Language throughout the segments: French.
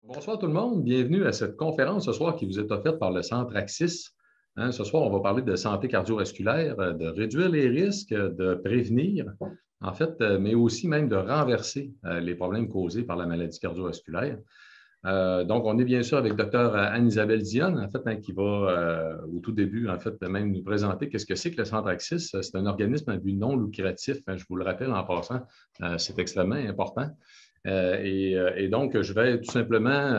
Bonsoir tout le monde, bienvenue à cette conférence ce soir qui vous est offerte par le Centre Axis. Ce soir, on va parler de santé cardiovasculaire, de réduire les risques, de prévenir, en fait, mais aussi même de renverser les problèmes causés par la maladie cardiovasculaire. Donc, on est bien sûr avec Dr Anne-Isabelle Dionne, en fait, qui va, au tout début, en fait, même nous présenter qu'est-ce que c'est que le Centre Axis. C'est un organisme à but non lucratif, je vous le rappelle en passant, c'est extrêmement important. Et donc, je vais tout simplement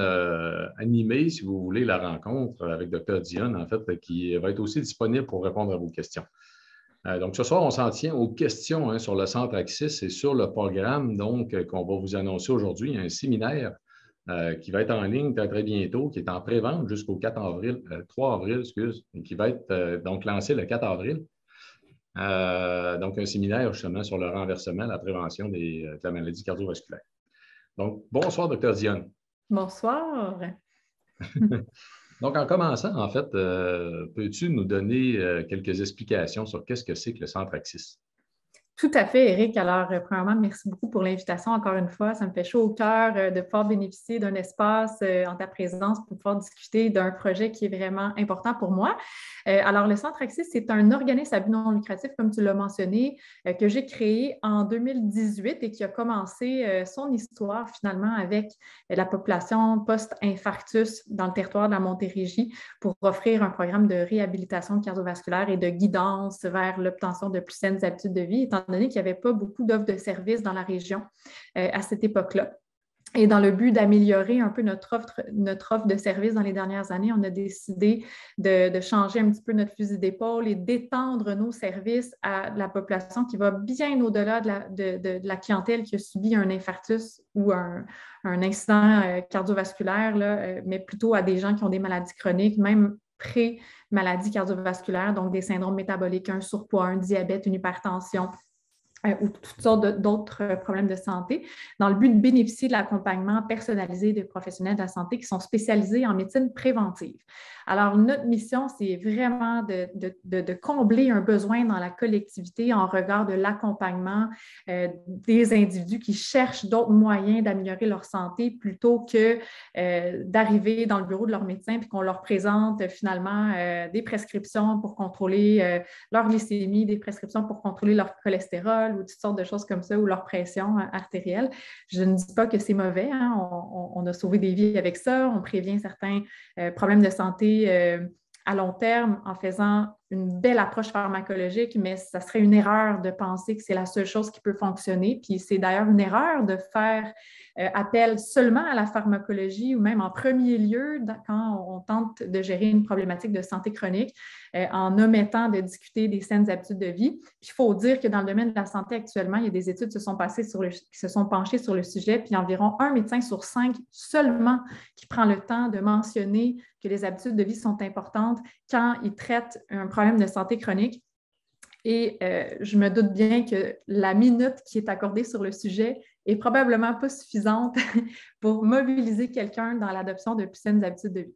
animer, si vous voulez, la rencontre avec Dr Dionne, en fait, qui va être aussi disponible pour répondre à vos questions. Donc, ce soir, on s'en tient aux questions sur le Centre Axis et sur le programme qu'on va vous annoncer aujourd'hui. Il y a un séminaire qui va être en ligne très, très bientôt, qui est en pré-vente jusqu'au 4 avril, 3 avril, excuse, et qui va être donc lancé le 4 avril. Donc, un séminaire justement sur le renversement, la prévention de la maladie cardiovasculaire. Donc, bonsoir, Dr Dionne. Bonsoir. Donc, en commençant, en fait, peux-tu nous donner quelques explications sur qu'est-ce que c'est que le Centre Axis? Tout à fait, Éric. Alors, premièrement, merci beaucoup pour l'invitation encore une fois. Ça me fait chaud au cœur de pouvoir bénéficier d'un espace en ta présence pour pouvoir discuter d'un projet qui est vraiment important pour moi. Alors, le Centre Axis, c'est un organisme à but non lucratif, comme tu l'as mentionné, que j'ai créé en 2018 et qui a commencé son histoire finalement avec la population post-infarctus dans le territoire de la Montérégie pour offrir un programme de réhabilitation cardiovasculaire et de guidance vers l'obtention de plus saines habitudes de vie, étant donné qu'il n'y avait pas beaucoup d'offres de services dans la région à cette époque-là. Et dans le but d'améliorer un peu notre offre de services dans les dernières années, on a décidé de changer un petit peu notre fusil d'épaule et d'étendre nos services à la population qui va bien au-delà de la clientèle qui a subi un infarctus ou un incident cardiovasculaire, là, mais plutôt à des gens qui ont des maladies chroniques, même pré-maladies cardiovasculaires, donc des syndromes métaboliques, un surpoids, un diabète, une hypertension, ou toutes sortes d'autres problèmes de santé, dans le but de bénéficier de l'accompagnement personnalisé des professionnels de la santé qui sont spécialisés en médecine préventive. Alors, notre mission, c'est vraiment de combler un besoin dans la collectivité en regard de l'accompagnement des individus qui cherchent d'autres moyens d'améliorer leur santé plutôt que d'arriver dans le bureau de leur médecin et qu'on leur présente finalement des prescriptions pour contrôler leur glycémie, des prescriptions pour contrôler leur cholestérol, ou toutes sortes de choses comme ça, ou leur pression artérielle. Je ne dis pas que c'est mauvais, hein? On a sauvé des vies avec ça, on prévient certains problèmes de santé à long terme en faisant une belle approche pharmacologique, mais ça serait une erreur de penser que c'est la seule chose qui peut fonctionner. Puis c'est d'ailleurs une erreur de faire appel seulement à la pharmacologie ou même en premier lieu quand on tente de gérer une problématique de santé chronique en omettant de discuter des saines habitudes de vie. Puis il faut dire que dans le domaine de la santé actuellement, il y a des études qui se sont penchées sur le sujet, puis environ 1 médecin sur 5 seulement qui prend le temps de mentionner que les habitudes de vie sont importantes quand il traite un problème de santé chronique. Et je me doute bien que la minute qui est accordée sur le sujet est probablement pas suffisante pour mobiliser quelqu'un dans l'adoption de plus saines habitudes de vie.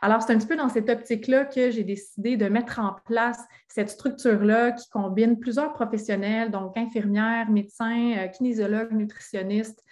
Alors, c'est un petit peu dans cette optique-là que j'ai décidé de mettre en place cette structure-là qui combine plusieurs professionnels, donc infirmières, médecins, kinésiologues, nutritionnistes,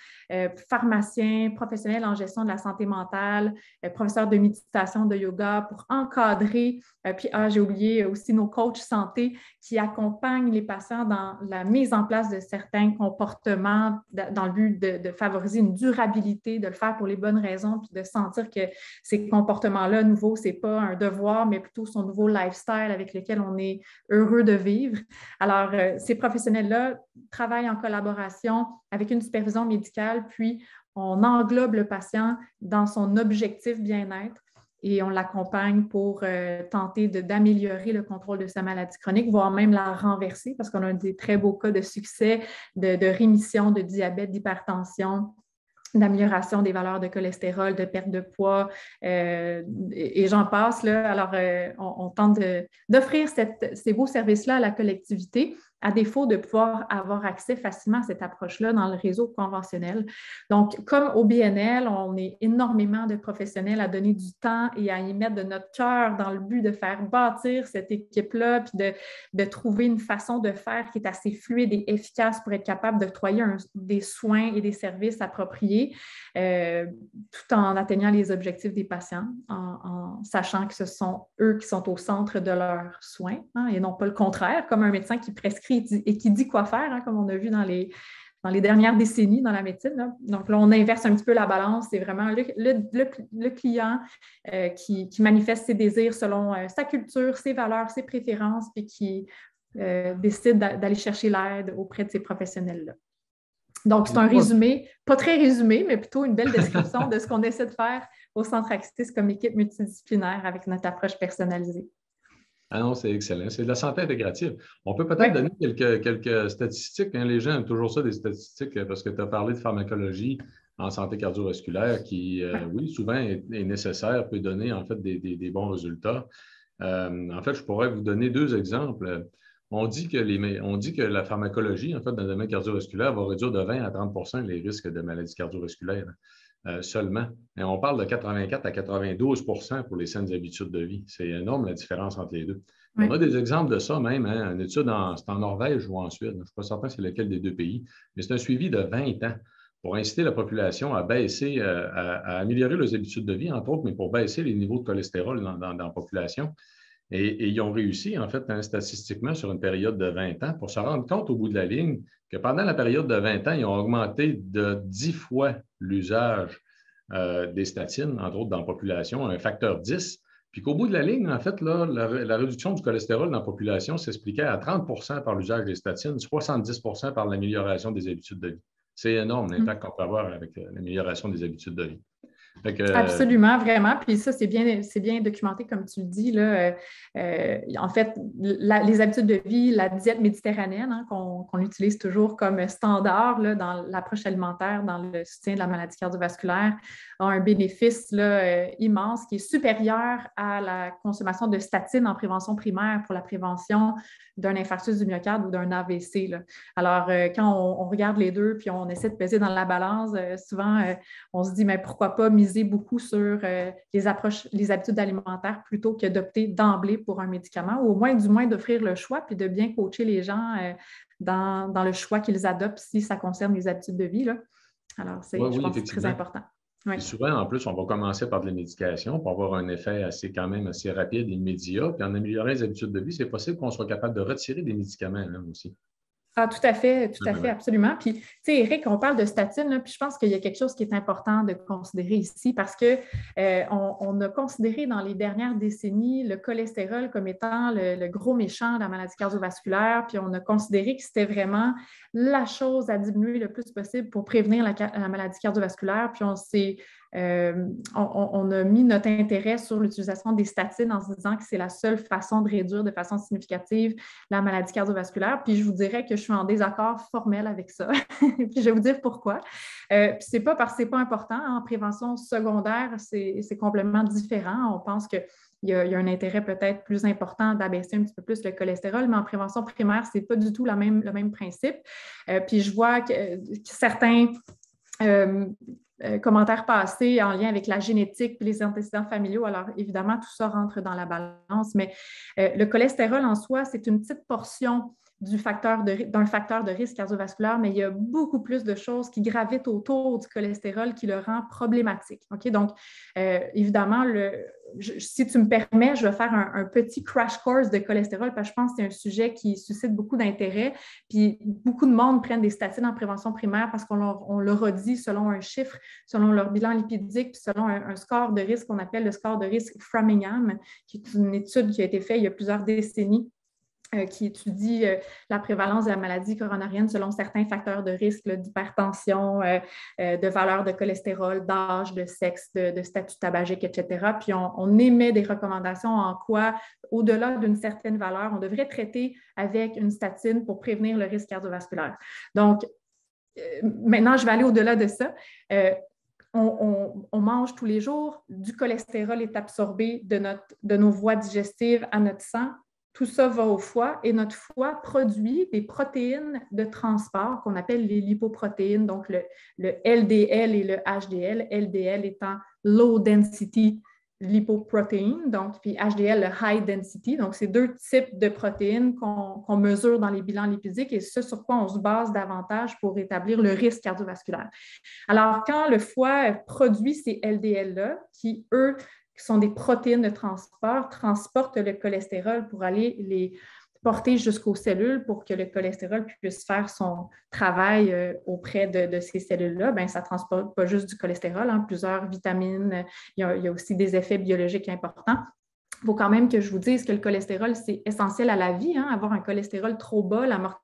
pharmaciens, professionnels en gestion de la santé mentale, professeurs de méditation, de yoga pour encadrer, puis j'ai oublié aussi nos coachs santé qui accompagnent les patients dans la mise en place de certains comportements dans le but de favoriser une durabilité, de le faire pour les bonnes raisons, puis de sentir que ces comportements-là nouveaux, ce n'est pas un devoir, mais plutôt son nouveau lifestyle avec lequel on est heureux de vivre. Alors, ces professionnels-là travaillent en collaboration avec une supervision médicale, puis on englobe le patient dans son objectif bien-être et on l'accompagne pour tenter d'améliorer le contrôle de sa maladie chronique, voire même la renverser, parce qu'on a des très beaux cas de succès, de rémission de diabète, d'hypertension, d'amélioration des valeurs de cholestérol, de perte de poids, et j'en passe. Là. Alors, on tente d'offrir ces beaux services-là à la collectivité à défaut de pouvoir avoir accès facilement à cette approche-là dans le réseau conventionnel. Donc, comme au BNL, on est énormément de professionnels à donner du temps et à y mettre de notre cœur dans le but de faire bâtir cette équipe-là, puis de trouver une façon de faire qui est assez fluide et efficace pour être capable d'octroyer des soins et des services appropriés, tout en atteignant les objectifs des patients, en sachant que ce sont eux qui sont au centre de leurs soins, hein, et non pas le contraire, comme un médecin qui prescrit et qui dit quoi faire, hein, comme on a vu dans les dernières décennies dans la médecine. Là. Donc là, on inverse un petit peu la balance. C'est vraiment le client qui manifeste ses désirs selon sa culture, ses valeurs, ses préférences, puis qui décide d'aller chercher l'aide auprès de ces professionnels-là. Donc, c'est un résumé, pas très résumé, mais plutôt une belle description de ce qu'on essaie de faire au Centre Axis comme équipe multidisciplinaire avec notre approche personnalisée. Ah non, c'est excellent. C'est de la santé intégrative. On peut peut-être donner quelques statistiques. Hein. Les gens aiment toujours ça, des statistiques, parce que tu as parlé de pharmacologie en santé cardiovasculaire qui, oui, souvent est nécessaire, peut donner en fait des bons résultats. En fait, je pourrais vous donner 2 exemples. On dit que la pharmacologie, en fait, dans le domaine cardiovasculaire, va réduire de 20 à 30 les risques de maladies cardiovasculaires seulement. Et on parle de 84 à 92 pour les saines habitudes de vie. C'est énorme la différence entre les deux. Oui. On a des exemples de ça même. Hein, une étude, c'est en Norvège ou en Suède. Je ne suis pas certain c'est lequel des 2 pays, mais c'est un suivi de 20 ans pour inciter la population à baisser, à améliorer leurs habitudes de vie, entre autres, mais pour baisser les niveaux de cholestérol dans la population. Et ils ont réussi, en fait, hein, statistiquement, sur une période de 20 ans, pour se rendre compte au bout de la ligne que pendant la période de 20 ans, ils ont augmenté de 10 fois l'usage des statines, entre autres dans la population, un facteur 10. Puis qu'au bout de la ligne, en fait, là, la réduction du cholestérol dans la population s'expliquait à 30 par l'usage des statines, 70 par l'amélioration des habitudes de vie. C'est énorme l'impact qu'on peut avoir avec l'amélioration des habitudes de vie. Absolument, vraiment. Puis ça, c'est bien documenté, comme tu le dis. Là. En fait, les habitudes de vie, la diète méditerranéenne, hein, qu'on utilise toujours comme standard là, dans l'approche alimentaire, dans le soutien de la maladie cardiovasculaire, a un bénéfice là, immense qui est supérieur à la consommation de statine en prévention primaire pour la prévention d'un infarctus du myocarde ou d'un AVC. Là. Alors, quand on regarde les deux puis on essaie de peser dans la balance, souvent, on se dit, mais pourquoi pas miser beaucoup sur les habitudes alimentaires plutôt que d'opter d'emblée pour un médicament, ou au moins, du moins, d'offrir le choix puis de bien coacher les gens dans le choix qu'ils adoptent si ça concerne les habitudes de vie. Là. Alors, je pense que c'est très important. Oui. Souvent, en plus, on va commencer par de la médication pour avoir un effet quand même assez rapide et immédiat. Puis en améliorant les habitudes de vie, c'est possible qu'on soit capable de retirer des médicaments là, aussi. Ah, tout à fait, absolument. Puis, tu sais, Éric, on parle de statine, là, puis je pense qu'il y a quelque chose qui est important de considérer ici parce que on a considéré dans les dernières décennies le cholestérol comme étant le gros méchant de la maladie cardiovasculaire, puis on a considéré que c'était vraiment la chose à diminuer le plus possible pour prévenir la maladie cardiovasculaire, puis on a mis notre intérêt sur l'utilisation des statines en se disant que c'est la seule façon de réduire de façon significative la maladie cardiovasculaire. Puis je vous dirais que je suis en désaccord formel avec ça. Puis je vais vous dire pourquoi. Puis c'est pas parce que c'est pas important. En prévention secondaire, c'est complètement différent. On pense qu'il y a un intérêt peut-être plus important d'abaisser un petit peu plus le cholestérol, mais en prévention primaire, c'est pas du tout le même principe. Puis je vois que certains commentaires passés en lien avec la génétique et les antécédents familiaux. Alors, évidemment, tout ça rentre dans la balance, mais le cholestérol en soi, c'est une petite portion d'un facteur de risque cardiovasculaire, mais il y a beaucoup plus de choses qui gravitent autour du cholestérol qui le rend problématique. Okay? Donc, évidemment, si tu me permets, je vais faire un petit crash course de cholestérol parce que je pense que c'est un sujet qui suscite beaucoup d'intérêt. Puis, beaucoup de monde prennent des statines en prévention primaire parce qu'on leur a dit selon un chiffre, selon leur bilan lipidique, puis selon un score de risque qu'on appelle le score de risque Framingham, qui est une étude qui a été faite il y a plusieurs décennies qui étudie la prévalence de la maladie coronarienne selon certains facteurs de risque d'hypertension, de valeur de cholestérol, d'âge, de sexe, de statut tabagique, etc. Puis on émet des recommandations en quoi, au-delà d'une certaine valeur, on devrait traiter avec une statine pour prévenir le risque cardiovasculaire. Donc, maintenant, je vais aller au-delà de ça. On mange tous les jours, du cholestérol est absorbé de nos voies digestives à notre sang. tout ça va au foie et notre foie produit des protéines de transport qu'on appelle les lipoprotéines, donc le LDL et le HDL, LDL étant low density lipoprotein, donc puis HDL, le high density. Donc, c'est deux types de protéines qu'on mesure dans les bilans lipidiques et ce sur quoi on se base davantage pour établir le risque cardiovasculaire. Alors, quand le foie produit ces LDL-là, qui, eux, sont des protéines de transport, transportent le cholestérol pour aller les porter jusqu'aux cellules pour que le cholestérol puisse faire son travail auprès de ces cellules-là, bien, ça ne transporte pas juste du cholestérol, hein, plusieurs vitamines, il y a aussi des effets biologiques importants. Il faut quand même que je vous dise que le cholestérol, c'est essentiel à la vie. Hein. Avoir un cholestérol trop bas, la mortalité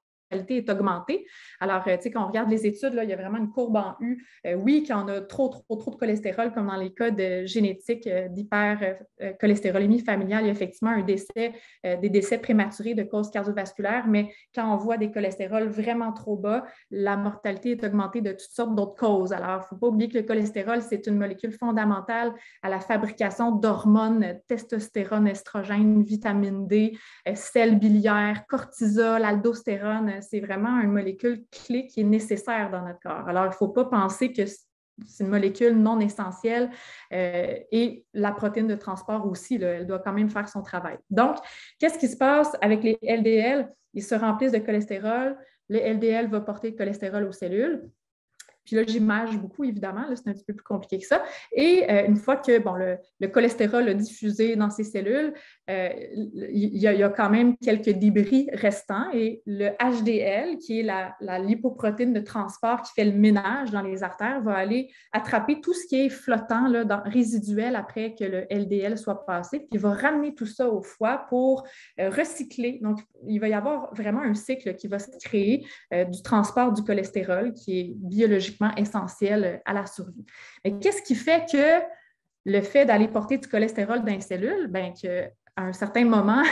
est augmentée. Alors, tu sais, quand on regarde les études, là, il y a vraiment une courbe en U. Oui, quand on a trop de cholestérol, comme dans les cas de génétique d'hypercholestérolémie familiale, il y a effectivement un décès, des décès prématurés de causes cardiovasculaires, mais quand on voit des cholestérols vraiment trop bas, la mortalité est augmentée de toutes sortes d'autres causes. Alors, il ne faut pas oublier que le cholestérol, c'est une molécule fondamentale à la fabrication d'hormones, testostérone, estrogène, vitamine D, sel biliaire, cortisol, aldostérone. C'est vraiment une molécule clé qui est nécessaire dans notre corps. Alors, il ne faut pas penser que c'est une molécule non essentielle et la protéine de transport aussi, là, elle doit quand même faire son travail. Donc, qu'est-ce qui se passe avec les LDL? Ils se remplissent de cholestérol. Le LDL va porter le cholestérol aux cellules. Puis là, j'image beaucoup, évidemment, là, c'est un petit peu plus compliqué que ça. Et une fois que le cholestérol a diffusé dans ces cellules, il y a quand même quelques débris restants. Et le HDL, qui est la lipoprotéine de transport qui fait le ménage dans les artères, va aller attraper tout ce qui est flottant, là, résiduel après que le LDL soit passé, puis il va ramener tout ça au foie pour recycler. Donc, il va y avoir vraiment un cycle qui va se créer du transport du cholestérol qui est biologiquement essentiel à la survie. Mais qu'est-ce qui fait que le fait d'aller porter du cholestérol dans les cellules, bien qu'à un certain moment,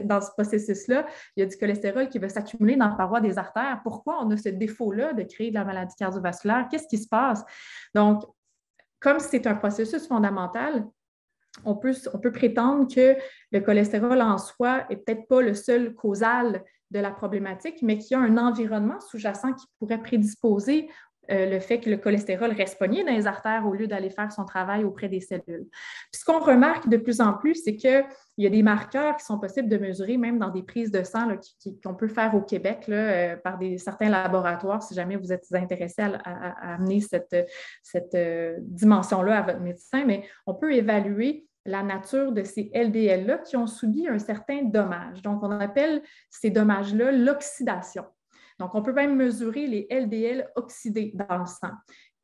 dans ce processus-là, il y a du cholestérol qui va s'accumuler dans la paroi des artères. Pourquoi on a ce défaut-là de créer de la maladie cardiovasculaire? Qu'est-ce qui se passe? Donc, comme c'est un processus fondamental, on peut prétendre que le cholestérol en soi n'est peut-être pas le seul causal de la problématique, mais qu'il y a un environnement sous-jacent qui pourrait prédisposer le fait que le cholestérol reste pogné dans les artères au lieu d'aller faire son travail auprès des cellules. Puis ce qu'on remarque de plus en plus, c'est qu'il y a des marqueurs qui sont possibles de mesurer même dans des prises de sang là, qu'on peut faire au Québec là, par certains laboratoires, si jamais vous êtes intéressé à amener cette dimension-là à votre médecin, mais on peut évaluer la nature de ces LDL-là qui ont subi un certain dommage. Donc, on appelle ces dommages-là l'oxydation. Donc, on peut même mesurer les LDL oxydés dans le sang.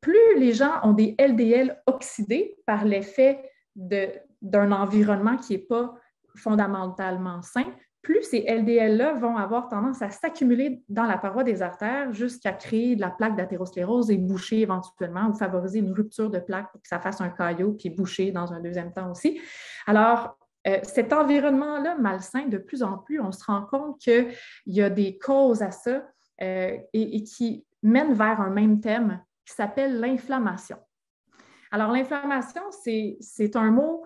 Plus les gens ont des LDL oxydés par l'effet d'un environnement qui n'est pas fondamentalement sain, plus ces LDL-là vont avoir tendance à s'accumuler dans la paroi des artères jusqu'à créer de la plaque d'athérosclérose et boucher éventuellement ou favoriser une rupture de plaque pour que ça fasse un caillot puis boucher dans un deuxième temps aussi. Alors, cet environnement-là malsain, de plus en plus, on se rend compte qu'il y a des causes à ça et qui mènent vers un même thème qui s'appelle l'inflammation. Alors, l'inflammation, c'est un mot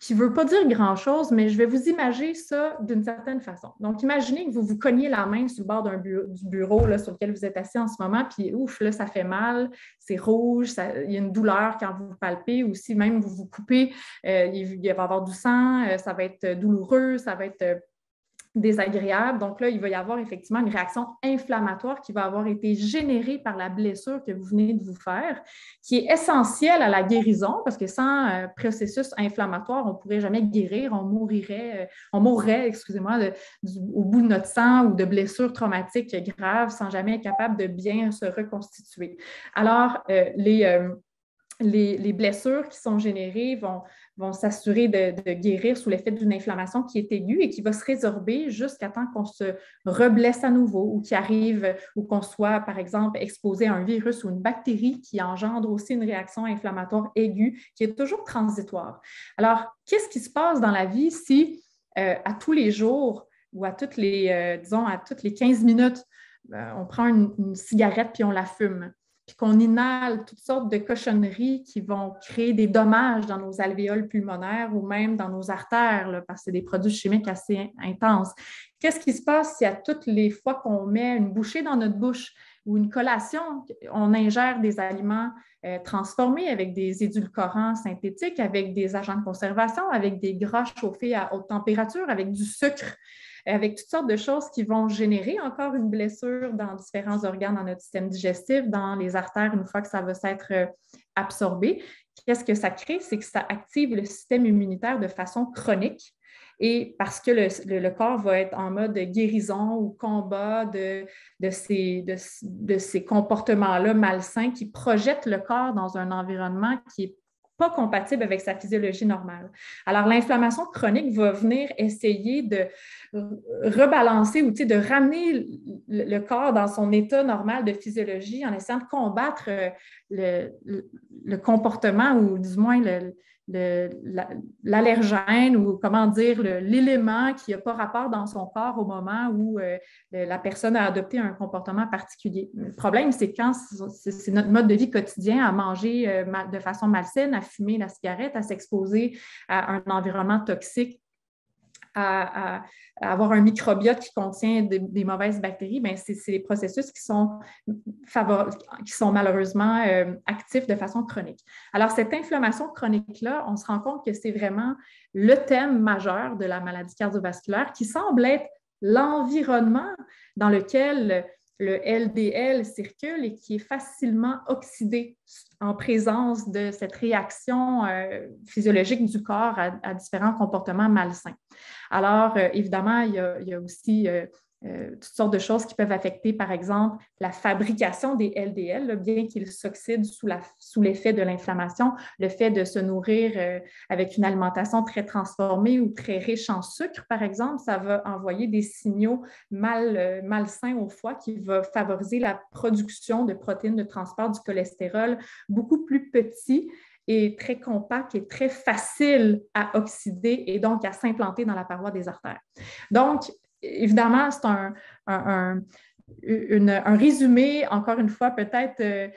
qui ne veut pas dire grand-chose, mais je vais vous imaginer ça d'une certaine façon. Donc, imaginez que vous vous cognez la main sur le bord du bureau là, sur lequel vous êtes assis en ce moment, puis ouf, là, ça fait mal, c'est rouge, il y a une douleur quand vous palpez, ou si même vous vous coupez, il va y avoir du sang, ça va être douloureux, ça va être désagréable. Donc là, il va y avoir effectivement une réaction inflammatoire qui va avoir été générée par la blessure que vous venez de vous faire, qui est essentielle à la guérison, parce que sans processus inflammatoire, on ne pourrait jamais guérir, on mourrait, au bout de notre sang ou de blessures traumatiques graves sans jamais être capable de bien se reconstituer. Alors, les blessures qui sont générées vont s'assurer de guérir sous l'effet d'une inflammation qui est aiguë et qui va se résorber jusqu'à temps qu'on se reblesse à nouveau ou qu'il arrive ou qu'on soit, par exemple, exposé à un virus ou une bactérie qui engendre aussi une réaction inflammatoire aiguë qui est toujours transitoire. Alors, qu'est-ce qui se passe dans la vie si, à tous les jours ou à toutes les 15 minutes, on prend une cigarette puis on la fume? puis qu'on inhale toutes sortes de cochonneries qui vont créer des dommages dans nos alvéoles pulmonaires ou même dans nos artères, là, parce que c'est des produits chimiques assez intenses. Qu'est-ce qui se passe si à toutes les fois qu'on met une bouchée dans notre bouche ou une collation, on ingère des aliments transformés avec des édulcorants synthétiques, avec des agents de conservation, avec des gras chauffés à haute température, avec du sucre, avec toutes sortes de choses qui vont générer encore une blessure dans différents organes dans notre système digestif, dans les artères, une fois que ça va s'être absorbé. Qu'est-ce que ça crée? C'est que ça active le système immunitaire de façon chronique. Et parce que le corps va être en mode guérison ou combat de ces comportements-là malsains qui projettent le corps dans un environnement qui n'est pas compatible avec sa physiologie normale. Alors, l'inflammation chronique va venir essayer de rebalancer ou de ramener le corps dans son état normal de physiologie en essayant de combattre le comportement ou du moins l'allergène ou comment dire, l'élément qui n'a pas rapport dans son corps au moment où la personne a adopté un comportement particulier. Le problème, c'est quand c'est notre mode de vie quotidien à manger de façon malsaine, à fumer la cigarette, à s'exposer à un environnement toxique, à avoir un microbiote qui contient des mauvaises bactéries, bien, c'est des processus qui sont malheureusement actifs de façon chronique. Alors, cette inflammation chronique-là, on se rend compte que c'est vraiment le thème majeur de la maladie cardiovasculaire qui semble être l'environnement dans lequel le LDL circule et qui est facilement oxydé en présence de cette réaction physiologique du corps à différents comportements malsains. Alors, évidemment, il y a aussi toutes sortes de choses qui peuvent affecter, par exemple, la fabrication des LDL, là, bien qu'ils s'oxydent sous l'effet de l'inflammation, le fait de se nourrir avec une alimentation très transformée ou très riche en sucre, par exemple, ça va envoyer des signaux malsains au foie qui va favoriser la production de protéines de transport du cholestérol beaucoup plus petits et très compact et très facile à oxyder et donc à s'implanter dans la paroi des artères. Donc, évidemment, c'est un résumé, encore une fois, peut-être,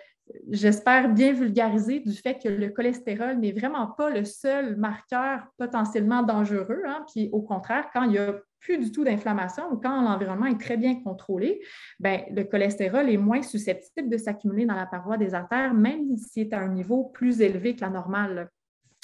j'espère bien vulgarisé, du fait que le cholestérol n'est vraiment pas le seul marqueur potentiellement dangereux. Hein, puis au contraire, quand il n'y a plus du tout d'inflammation ou quand l'environnement est très bien contrôlé, bien, le cholestérol est moins susceptible de s'accumuler dans la paroi des artères, même s'il est à un niveau plus élevé que la normale.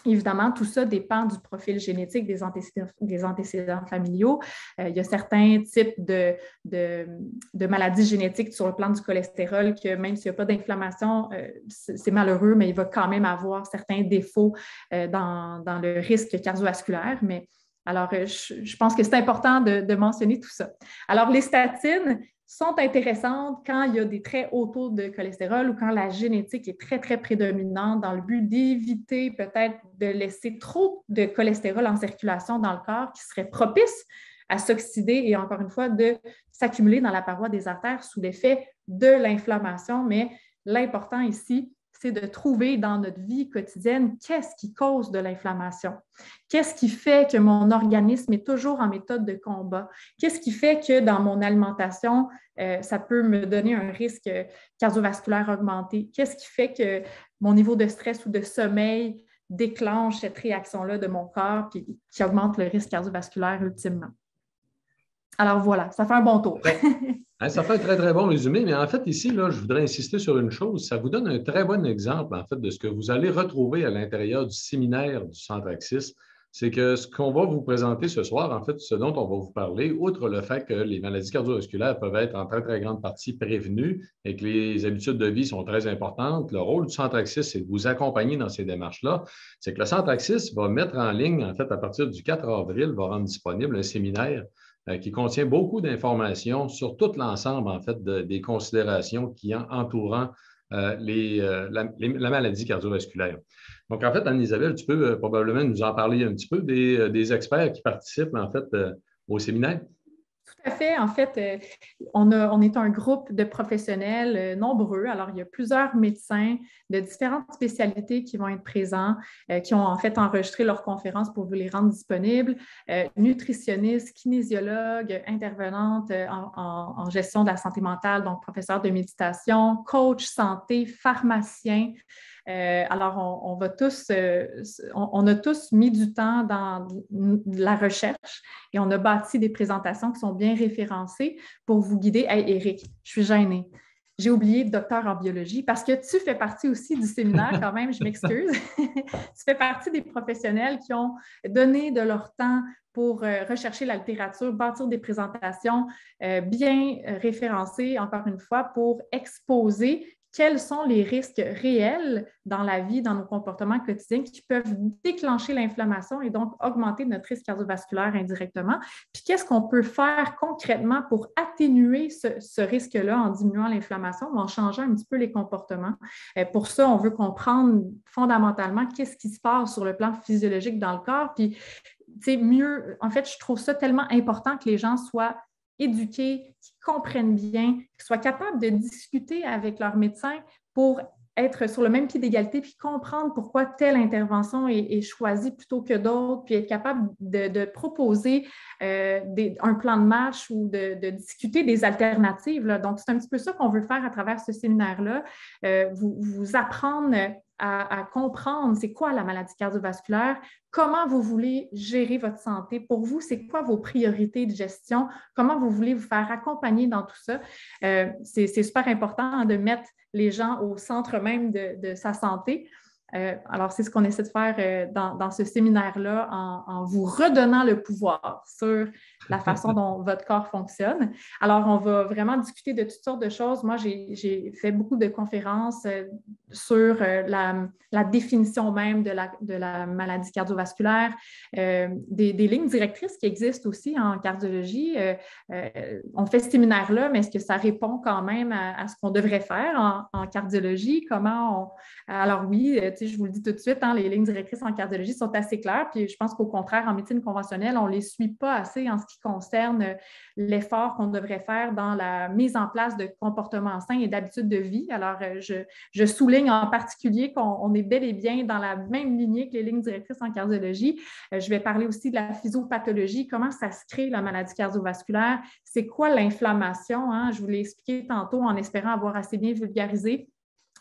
Évidemment, tout ça dépend du profil génétique des antécédents familiaux. Il y a certains types de maladies génétiques sur le plan du cholestérol que même s'il n'y a pas d'inflammation, c'est malheureux, mais il va quand même avoir certains défauts dans le risque cardiovasculaire. Mais alors, je pense que c'est important de mentionner tout ça. Alors, les statines sont intéressantes quand il y a des très hauts taux de cholestérol ou quand la génétique est très, très prédominante dans le but d'éviter peut-être de laisser trop de cholestérol en circulation dans le corps qui serait propice à s'oxyder et encore une fois de s'accumuler dans la paroi des artères sous l'effet de l'inflammation. Mais l'important ici, c'est de trouver dans notre vie quotidienne qu'est-ce qui cause de l'inflammation. Qu'est-ce qui fait que mon organisme est toujours en méthode de combat? Qu'est-ce qui fait que dans mon alimentation, ça peut me donner un risque cardiovasculaire augmenté? Qu'est-ce qui fait que mon niveau de stress ou de sommeil déclenche cette réaction-là de mon corps qui augmente le risque cardiovasculaire ultimement? Alors voilà, ça fait un bon tour. Ça fait un très, très bon résumé, mais en fait, ici, là, je voudrais insister sur une chose. Ça vous donne un très bon exemple, en fait, de ce que vous allez retrouver à l'intérieur du séminaire du Centre Axis. C'est que ce qu'on va vous présenter ce soir, en fait, ce dont on va vous parler, outre le fait que les maladies cardiovasculaires peuvent être en très, très grande partie prévenues et que les habitudes de vie sont très importantes, le rôle du Centre Axis, c'est de vous accompagner dans ces démarches-là. C'est que le Centre Axis va mettre en ligne, en fait, à partir du 4 avril, va rendre disponible un séminaire qui contient beaucoup d'informations sur tout l'ensemble, en fait, des considérations qui entourant la maladie cardiovasculaire. Donc, en fait, Anne-Isabelle, tu peux probablement nous en parler un petit peu des experts qui participent, en fait, au séminaire? Tout à fait. En fait, on est un groupe de professionnels nombreux. Alors, il y a plusieurs médecins de différentes spécialités qui vont être présents, qui ont en fait enregistré leurs conférences pour vous les rendre disponibles. Nutritionnistes, kinésiologues, intervenantes en gestion de la santé mentale, donc professeurs de méditation, coach santé, pharmaciens. Alors, on a tous mis du temps dans la recherche et on a bâti des présentations qui sont bien référencées pour vous guider. Hey, Éric, je suis gênée. J'ai oublié docteur en biologie parce que tu fais partie aussi du séminaire quand même, je m'excuse. Tu fais partie des professionnels qui ont donné de leur temps pour rechercher la littérature, bâtir des présentations bien référencées, encore une fois, pour exposer quels sont les risques réels dans la vie, dans nos comportements quotidiens qui peuvent déclencher l'inflammation et donc augmenter notre risque cardiovasculaire indirectement. Puis qu'est-ce qu'on peut faire concrètement pour atténuer ce risque-là en diminuant l'inflammation ou en changeant un petit peu les comportements. Pour ça, on veut comprendre fondamentalement qu'est-ce qui se passe sur le plan physiologique dans le corps. Puis, mieux, en fait, je trouve ça tellement important que les gens soient éduqués, qui comprennent bien, qui soient capables de discuter avec leur médecin pour être sur le même pied d'égalité puis comprendre pourquoi telle intervention est choisie plutôt que d'autres, puis être capable de proposer un plan de match ou de discuter des alternatives, là. Donc, c'est un petit peu ça qu'on veut faire à travers ce séminaire-là, vous apprendre à comprendre c'est quoi la maladie cardiovasculaire, comment vous voulez gérer votre santé. Pour vous, c'est quoi vos priorités de gestion? Comment vous voulez vous faire accompagner dans tout ça? C'est super important de mettre les gens au centre même de sa santé. Alors, c'est ce qu'on essaie de faire dans ce séminaire-là en vous redonnant le pouvoir sur la façon dont votre corps fonctionne. Alors, on va vraiment discuter de toutes sortes de choses. Moi, j'ai fait beaucoup de conférences sur la définition même de la maladie cardiovasculaire, des lignes directrices qui existent aussi en cardiologie. On fait ce séminaire-là, mais est-ce que ça répond quand même à ce qu'on devrait faire en cardiologie? Alors oui, je vous le dis tout de suite, hein, les lignes directrices en cardiologie sont assez claires, puis je pense qu'au contraire, en médecine conventionnelle, on ne les suit pas assez en ce qui concerne l'effort qu'on devrait faire dans la mise en place de comportements sains et d'habitudes de vie. Alors, je souligne en particulier qu'on est bel et bien dans la même lignée que les lignes directrices en cardiologie. Je vais parler aussi de la physiopathologie, comment ça se crée la maladie cardiovasculaire, c'est quoi l'inflammation, hein? Je vous l'ai expliqué tantôt en espérant avoir assez bien vulgarisé.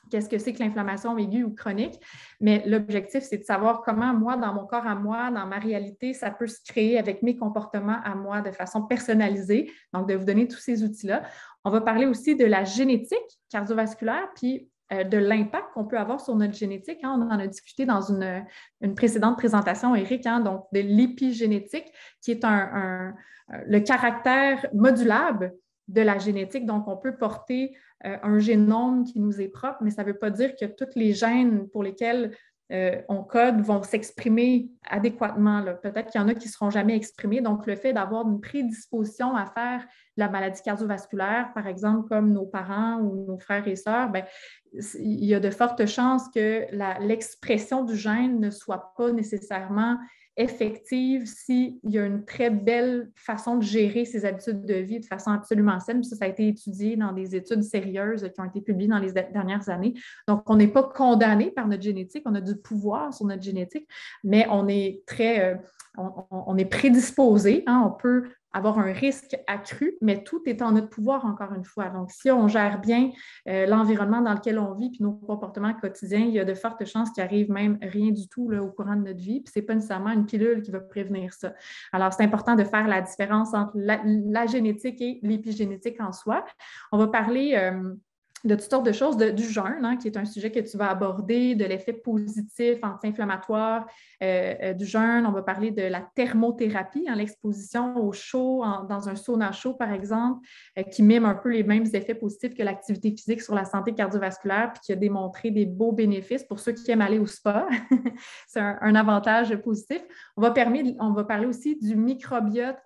Qu'est-ce que c'est que l'inflammation aiguë ou chronique? Mais l'objectif, c'est de savoir comment moi, dans mon corps à moi, dans ma réalité, ça peut se créer avec mes comportements à moi de façon personnalisée. Donc, de vous donner tous ces outils-là. On va parler aussi de la génétique cardiovasculaire, puis de l'impact qu'on peut avoir sur notre génétique. Hein. On en a discuté dans une précédente présentation, Éric, hein, donc de l'épigénétique, qui est le caractère modulable de la génétique. Donc, on peut porter un génome qui nous est propre, mais ça ne veut pas dire que tous les gènes pour lesquels on code vont s'exprimer adéquatement. Peut-être qu'il y en a qui ne seront jamais exprimés. Donc, le fait d'avoir une prédisposition à faire la maladie cardiovasculaire, par exemple, comme nos parents ou nos frères et sœurs, bien, il y a de fortes chances que l'expression du gène ne soit pas nécessairement effective s'il y a une très belle façon de gérer ses habitudes de vie de façon absolument saine. Ça a été étudié dans des études sérieuses qui ont été publiées dans les dernières années. Donc, on n'est pas condamné par notre génétique, on a du pouvoir sur notre génétique, mais on est on est prédisposé, hein, on peut avoir un risque accru, mais tout est en notre pouvoir, encore une fois. Donc, si on gère bien l'environnement dans lequel on vit puis nos comportements quotidiens, il y a de fortes chances qu'il arrive même rien du tout là, au courant de notre vie. Puis, ce n'est pas nécessairement une pilule qui va prévenir ça. Alors, c'est important de faire la différence entre la génétique et l'épigénétique en soi. On va parler de toutes sortes de choses, du jeûne, hein, qui est un sujet que tu vas aborder, de l'effet positif anti-inflammatoire du jeûne. On va parler de la thermothérapie, hein, l'exposition au chaud, dans un sauna chaud, par exemple, qui mime un peu les mêmes effets positifs que l'activité physique sur la santé cardiovasculaire, puis qui a démontré des beaux bénéfices pour ceux qui aiment aller au spa. C'est un avantage positif. On va parler aussi du microbiote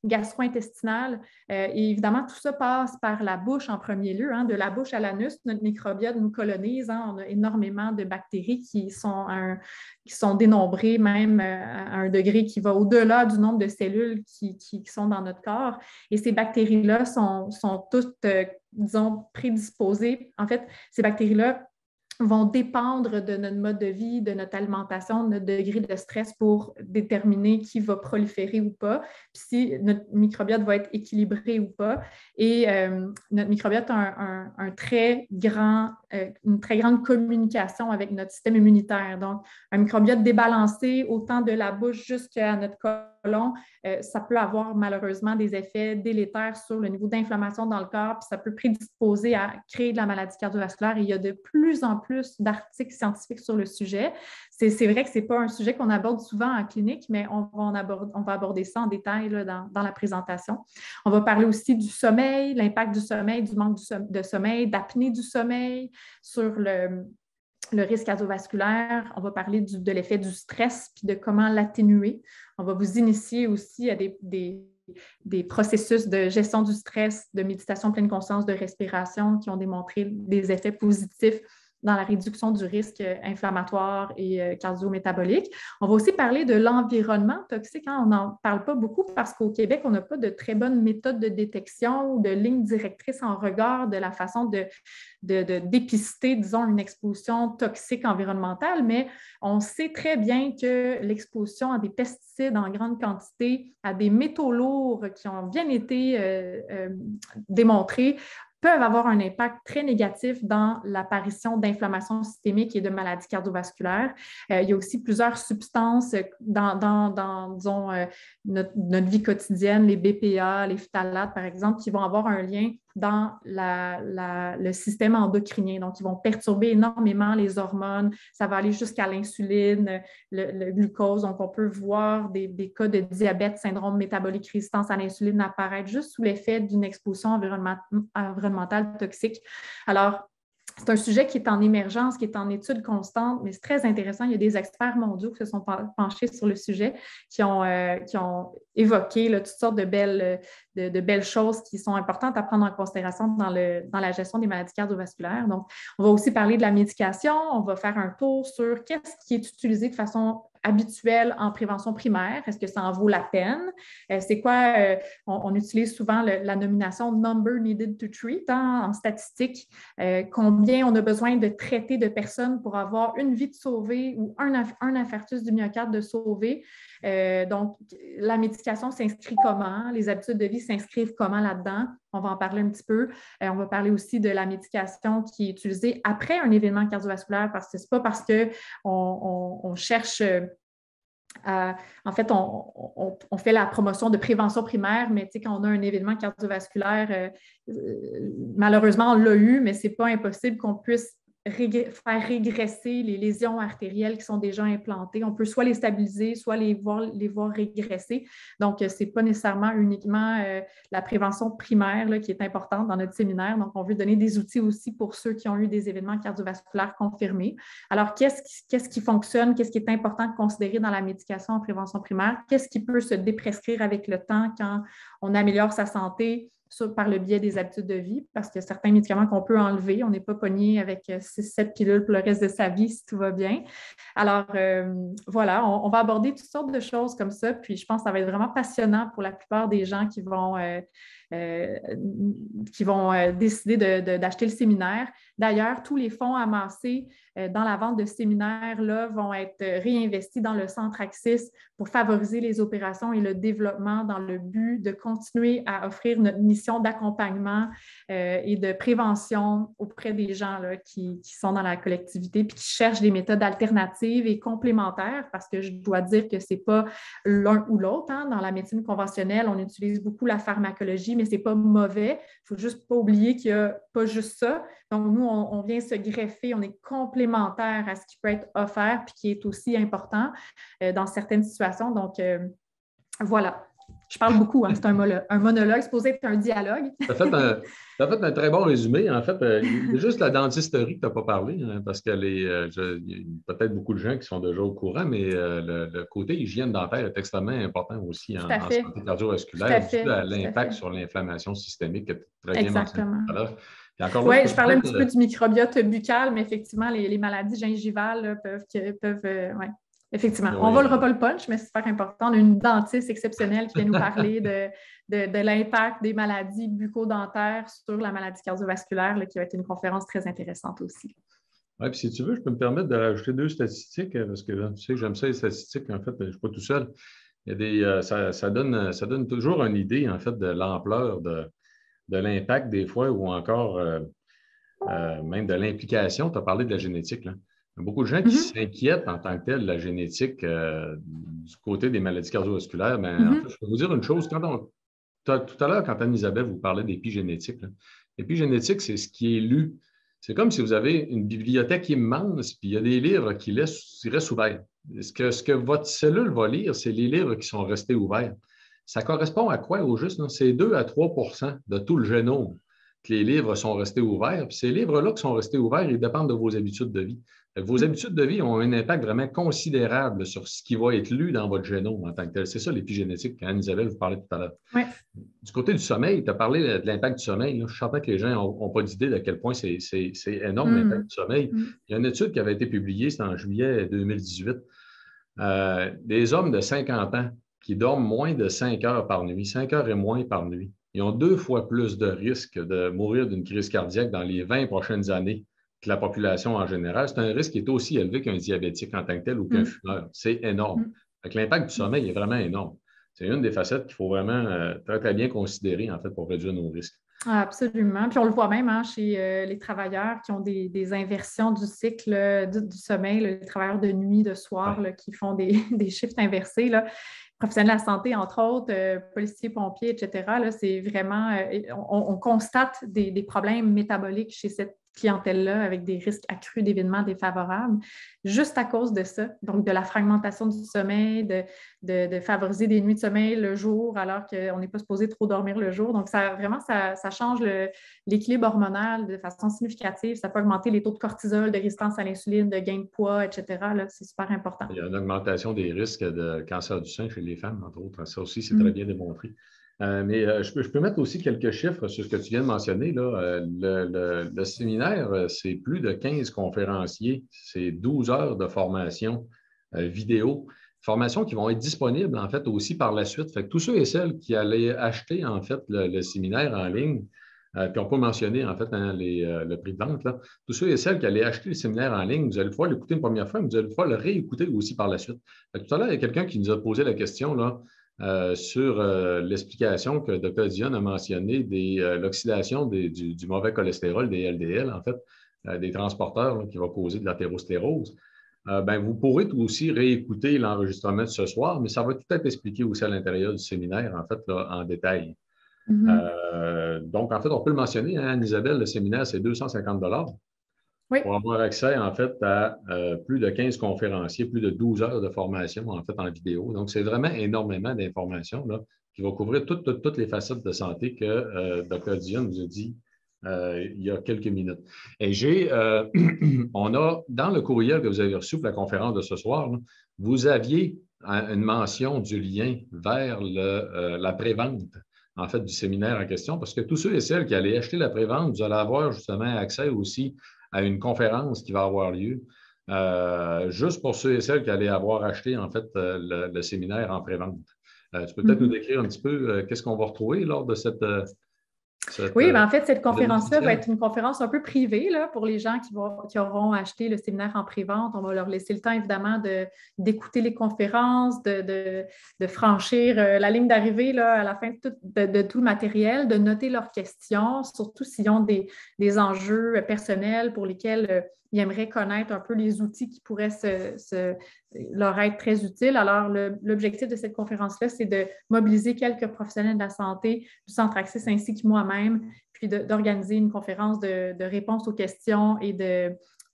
gastro-intestinale. Et évidemment, tout ça passe par la bouche en premier lieu. De la bouche à l'anus, notre microbiote nous colonise. On a énormément de bactéries qui sont dénombrées même à un degré qui va au-delà du nombre de cellules qui sont dans notre corps. Et ces bactéries-là sont toutes, disons, prédisposées. En fait, ces bactéries-là vont dépendre de notre mode de vie, de notre alimentation, de notre degré de stress pour déterminer qui va proliférer ou pas, puis si notre microbiote va être équilibré ou pas. Et notre microbiote a une très grande communication avec notre système immunitaire. Donc, un microbiote débalancé, autant de la bouche jusqu'à notre côlon, ça peut avoir malheureusement des effets délétères sur le niveau d'inflammation dans le corps, puis ça peut prédisposer à créer de la maladie cardiovasculaire. Et il y a de plus en plus d'articles scientifiques sur le sujet. C'est vrai que ce n'est pas un sujet qu'on aborde souvent en clinique, mais on va aborder ça en détail là, dans la présentation. On va parler aussi du sommeil, l'impact du sommeil, du manque de sommeil, d'apnée du sommeil sur le risque cardiovasculaire. On va parler de l'effet du stress puis de comment l'atténuer. On va vous initier aussi à des processus de gestion du stress, de méditation pleine conscience, de respiration qui ont démontré des effets positifs dans la réduction du risque inflammatoire et cardio-métabolique. On va aussi parler de l'environnement toxique. On n'en parle pas beaucoup parce qu'au Québec, on n'a pas de très bonnes méthodes de détection ou de lignes directrices en regard de la façon de dépister, disons, une exposition toxique environnementale, mais on sait très bien que l'exposition à des pesticides en grande quantité, à des métaux lourds qui ont bien été démontrés, peuvent avoir un impact très négatif dans l'apparition d'inflammation systémique et de maladies cardiovasculaires. Il y a aussi plusieurs substances dans disons, notre vie quotidienne, les BPA, les phtalates, par exemple, qui vont avoir un lien dans le système endocrinien. Donc, ils vont perturber énormément les hormones. Ça va aller jusqu'à l'insuline, le glucose. Donc, on peut voir des cas de diabète, syndrome métabolique, résistance à l'insuline apparaître juste sous l'effet d'une exposition environnementale toxique. Alors, c'est un sujet qui est en émergence, qui est en étude constante, mais c'est très intéressant. Il y a des experts mondiaux qui se sont penchés sur le sujet, qui ont évoqué là, toutes sortes de belles choses qui sont importantes à prendre en considération dans la gestion des maladies cardiovasculaires. Donc, on va aussi parler de la médication. On va faire un tour sur qu'est-ce qui est utilisé de façon habituelle en prévention primaire. Est-ce que ça en vaut la peine? C'est quoi? On utilise souvent la nomination number needed to treat en statistique. Combien on a besoin de traiter de personnes pour avoir une vie de sauvée ou un infarctus du myocarde de sauver. Donc, la médication s'inscrit comment? Les habitudes de vie s'inscrivent comment là-dedans? On va en parler un petit peu. On va parler aussi de la médication qui est utilisée après un événement cardiovasculaire parce que ce n'est pas parce qu'on cherche en fait, on fait la promotion de prévention primaire, mais quand on a un événement cardiovasculaire, malheureusement, on l'a eu, mais ce n'est pas impossible qu'on puisse faire régresser les lésions artérielles qui sont déjà implantées. On peut soit les stabiliser, soit les voir régresser. Donc, ce n'est pas nécessairement uniquement la prévention primaire là, qui est importante dans notre séminaire. Donc, on veut donner des outils aussi pour ceux qui ont eu des événements cardiovasculaires confirmés. Alors, qu'est-ce qui fonctionne? Qu'est-ce qui est important de considérer dans la médication en prévention primaire? Qu'est-ce qui peut se déprescrire avec le temps quand on améliore sa santé par le biais des habitudes de vie, parce qu'il y a certains médicaments qu'on peut enlever. On n'est pas pogné avec 6-7 pilules pour le reste de sa vie si tout va bien. Alors, voilà, on va aborder toutes sortes de choses comme ça, puis je pense que ça va être vraiment passionnant pour la plupart des gens qui vont décider d'acheter le séminaire. D'ailleurs, tous les fonds amassés dans la vente de ce séminaire-là vont être réinvestis dans le centre Axis pour favoriser les opérations et le développement dans le but de continuer à offrir notre mission d'accompagnement et de prévention auprès des gens là, qui sont dans la collectivité et qui cherchent des méthodes alternatives et complémentaires, parce que je dois dire que ce n'est pas l'un ou l'autre. Dans la médecine conventionnelle, on utilise beaucoup la pharmacologie, mais ce n'est pas mauvais. Il ne faut juste pas oublier qu'il n'y a pas juste ça. Donc, nous, on vient se greffer, on est complémentaire à ce qui peut être offert puis qui est aussi important dans certaines situations. Donc, voilà. Je parle beaucoup, hein, c'est un monologue, c'est supposé être un dialogue. Tu as fait un très bon résumé. En fait, il y a juste la dentisterie que tu n'as pas parlé, hein, parce qu'il y a peut-être beaucoup de gens qui sont déjà au courant, mais le côté hygiène dentaire est extrêmement important aussi Tout à en fait. santé Tout à cardiovasculaire, dû fait. à Tout à l'impact fait. sur l'inflammation systémique que tu as très bien mentionné Exactement. tout à l'heure. Et encore là, Oui, je je peux parlais un petit peu peut-être. du microbiote buccal, mais effectivement, les maladies gingivales là, peuvent ouais. Effectivement. On ne Oui, volera pas le punch, mais c'est super important. On a une dentiste exceptionnelle qui vient nous parler de l'impact des maladies bucco-dentaires sur la maladie cardiovasculaire, là, qui va être une conférence très intéressante aussi. ouais, puis si tu veux, je peux me permettre de rajouter deux statistiques, parce que tu sais, j'aime ça les statistiques. En fait, je ne suis pas tout seul. Il y a ça donne toujours une idée, en fait, de l'ampleur de l'impact des fois ou encore même de l'implication. Tu as parlé de la génétique, là. Il y a beaucoup de gens qui Mhm. s'inquiètent en tant que tel de la génétique du côté des maladies cardiovasculaires. Mais en fait, Mhm. je peux vous dire une chose. Tout à l'heure, quand Anne-Isabelle vous parlait d'épigénétique, là, l'épigénétique, c'est ce qui est lu. C'est comme si vous avez une bibliothèque immense, puis il y a des livres qui restent ouverts. Ce que votre cellule va lire, c'est les livres qui sont restés ouverts. Ça correspond à quoi au juste? C'est 2 à 3 de tout le génome que les livres sont restés ouverts. Puis ces livres-là qui sont restés ouverts, ils dépendent de vos habitudes de vie. Vos habitudes de vie ont un impact vraiment considérable sur ce qui va être lu dans votre génome en tant que tel. C'est ça l'épigénétique qu'Anne-Isabelle vous parlait tout à l'heure. Oui. Du côté du sommeil, tu as parlé de l'impact du sommeil. Là. Je sentais que les gens n'ont pas d'idée de quel point c'est énorme l'impact Mhm. du sommeil. Mhm. Il y a une étude qui avait été publiée, c'était en juillet 2018. Des hommes de 50 ans qui dorment moins de 5 heures par nuit, 5 heures et moins par nuit, ils ont 2 fois plus de risques de mourir d'une crise cardiaque dans les 20 prochaines années que la population en général. C'est un risque qui est aussi élevé qu'un diabétique en tant que tel ou qu'un Mhm. fumeur. C'est énorme. Mhm. L'impact du sommeil est vraiment énorme. C'est une des facettes qu'il faut vraiment très, très bien considérer en fait pour réduire nos risques. Ah, absolument. Puis on le voit même hein, chez les travailleurs qui ont des inversions du cycle du sommeil, là, les travailleurs de nuit, de soir, Ouais. là, qui font des shifts inversés. Là. Professionnels de la santé, entre autres, policiers, pompiers, etc. Là, c'est vraiment, on constate des problèmes métaboliques chez cette clientèle-là avec des risques accrus d'événements défavorables, juste à cause de ça. Donc, de la fragmentation du sommeil, de favoriser des nuits de sommeil le jour alors qu'on n'est pas supposé trop dormir le jour. Donc, ça change l'équilibre hormonal de façon significative. Ça peut augmenter les taux de cortisol, de résistance à l'insuline, de gain de poids, etc. Là, c'est super important. Il y a une augmentation des risques de cancer du sein chez les femmes, entre autres. Ça aussi, c'est très Mm. bien démontré. Mais je peux mettre aussi quelques chiffres sur ce que tu viens de mentionner. Là. Le séminaire, c'est plus de 15 conférenciers, c'est 12 heures de formation vidéo, formation qui vont être disponibles en fait aussi par la suite. Fait que tous ceux et celles qui allaient acheter en fait le séminaire en ligne, puis on peut mentionner en fait hein, le prix de vente, là. Tous ceux et celles qui allaient acheter le séminaire en ligne, vous allez pouvoir l'écouter une première fois, mais vous allez pouvoir le réécouter aussi par la suite. Fait que tout à l'heure, il y a quelqu'un qui nous a posé la question là, sur l'explication que Dr. Dion a mentionné de l'oxydation du mauvais cholestérol, des LDL, en fait, des transporteurs là, qui va causer de l'athérosclérose. Ben, vous pourrez aussi réécouter l'enregistrement de ce soir, mais ça va tout être expliqué aussi à l'intérieur du séminaire, en fait, là, en détail. Mhm. Donc, en fait, on peut le mentionner, hein, Anne-Isabelle, le séminaire, c'est 250 Oui. pour avoir accès, en fait, à plus de 15 conférenciers, plus de 12 heures de formation, en fait, en vidéo. Donc, c'est vraiment énormément d'informations là, qui vont couvrir toutes les facettes de santé que Dr. Dion nous a dit il y a quelques minutes. Et on a, dans le courriel que vous avez reçu pour la conférence de ce soir, là, vous aviez une mention du lien vers la prévente en fait, du séminaire en question, parce que tous ceux et celles qui allaient acheter la prévente, vous allez avoir justement accès aussi à une conférence qui va avoir lieu, juste pour ceux et celles qui allaient avoir acheté, en fait, le séminaire en prévente. Tu peux peut-être nous Mhm. décrire un petit peu qu'est-ce qu'on va retrouver lors de cette Oui, ben en fait, cette événement conférence-là va spécial? être une conférence un peu privée là, pour les gens qui auront acheté le séminaire en pré-vente. On va leur laisser le temps, évidemment, d'écouter les conférences, de franchir la ligne d'arrivée là, à la fin de tout le matériel, de noter leurs questions, surtout s'ils ont des enjeux personnels pour lesquels ils aimeraient connaître un peu les outils qui pourraient leur être très utiles. Alors, l'objectif de cette conférence-là, c'est de mobiliser quelques professionnels de la santé du Centre Axis ainsi que moi-même, puis d'organiser une conférence de réponse aux questions et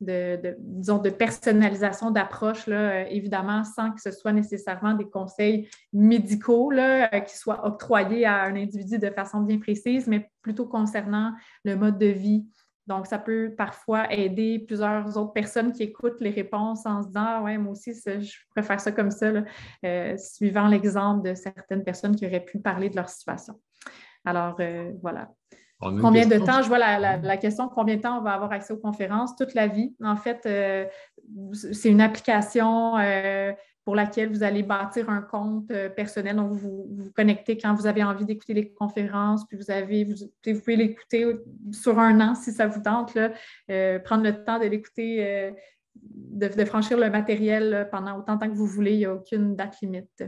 disons, de personnalisation d'approche, là, évidemment, sans que ce soit nécessairement des conseils médicaux là, qui soient octroyés à un individu de façon bien précise, mais plutôt concernant le mode de vie. Donc, ça peut parfois aider plusieurs autres personnes qui écoutent les réponses en se disant « Ah ouais, moi aussi, je préfère ça comme ça là, suivant l'exemple de certaines personnes qui auraient pu parler de leur situation. Alors, voilà. Combien de temps, je vois la question, combien de temps on va avoir accès aux conférences? Toute la vie. En fait, c'est une application pour laquelle vous allez bâtir un compte personnel. Donc, vous vous connectez quand vous avez envie d'écouter les conférences, puis vous pouvez l'écouter sur un an si ça vous tente, là, prendre le temps de l'écouter, de franchir le matériel là, pendant autant de temps que vous voulez. Il n'y a aucune date limite.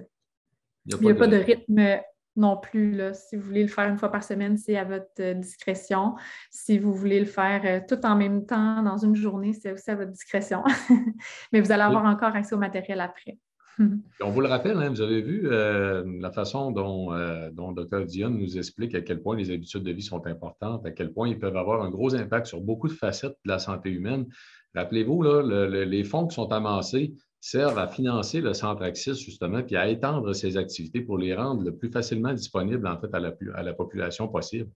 Il n'y a pas de rythme non plus. Là. Si vous voulez le faire une fois par semaine, c'est à votre discrétion. Si vous voulez le faire tout en même temps dans une journée, c'est aussi à votre discrétion. Mais vous allez avoir encore accès au matériel après. On vous le rappelle, hein, vous avez vu la façon dont Dr. Dionne nous explique à quel point les habitudes de vie sont importantes, à quel point ils peuvent avoir un gros impact sur beaucoup de facettes de la santé humaine. Rappelez-vous, là, les fonds qui sont amassés servent à financer le Centre Axis, justement, puis à étendre ses activités pour les rendre le plus facilement disponibles, en fait, à la population possible.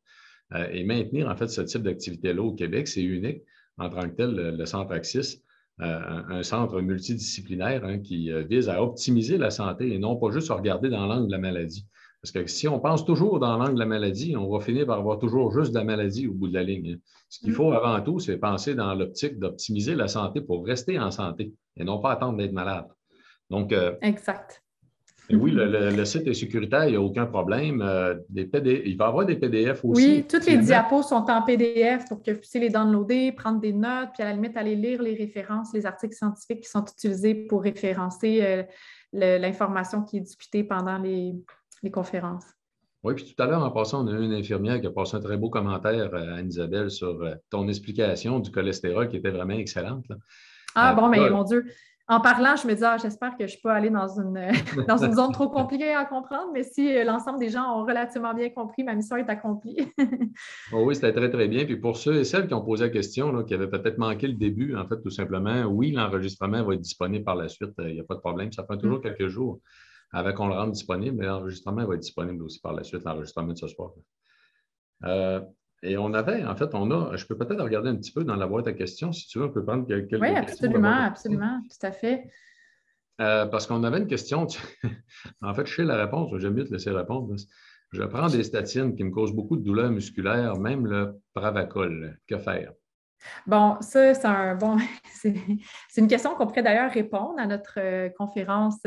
Et maintenir, en fait, ce type d'activité-là au Québec, c'est unique en tant que tel, le Centre Axis. Un centre multidisciplinaire hein, qui vise à optimiser la santé et non pas juste regarder dans l'angle de la maladie. Parce que si on pense toujours dans l'angle de la maladie, on va finir par avoir toujours juste de la maladie au bout de la ligne. Hein. Ce qu'il faut avant tout, c'est penser dans l'optique d'optimiser la santé pour rester en santé et non pas attendre d'être malade. Donc, exact. Oui, le site est sécuritaire, il n'y a aucun problème. Il va y avoir des PDF aussi. Oui, toutes les diapos sont en PDF pour que vous puissiez les downloader, prendre des notes, puis à la limite, aller lire les références, les articles scientifiques qui sont utilisés pour référencer l'information qui est discutée pendant les conférences. Oui, puis tout à l'heure, en passant, on a eu une infirmière qui a passé un très beau commentaire à Anne-Isabelle sur ton explication du cholestérol qui était vraiment excellente. Là. Ah bon, mais mon Dieu! En parlant, je me dis, j'espère que je peux aller dans une zone trop compliquée à comprendre, mais si l'ensemble des gens ont relativement bien compris, ma mission est accomplie. Oui, c'était très, très bien. Puis pour ceux et celles qui ont posé la question, là, qui avaient peut-être manqué le début, en fait, tout simplement, oui, l'enregistrement va être disponible par la suite. Il n'y a pas de problème. Ça prend toujours quelques jours avant qu'on le rende disponible, mais l'enregistrement va être disponible aussi par la suite, l'enregistrement de ce soir. Et on avait, en fait, je peux peut-être regarder un petit peu dans la boîte à questions, si tu veux, on peut prendre quelques questions. Oui, absolument, tout à fait. Parce qu'on avait une question, en fait, je sais la réponse, j'aime mieux te laisser répondre. Je prends des statines qui me causent beaucoup de douleurs musculaires, même le Pravacol. Que faire? Bon, ça, c'est une question qu'on pourrait d'ailleurs répondre à notre conférence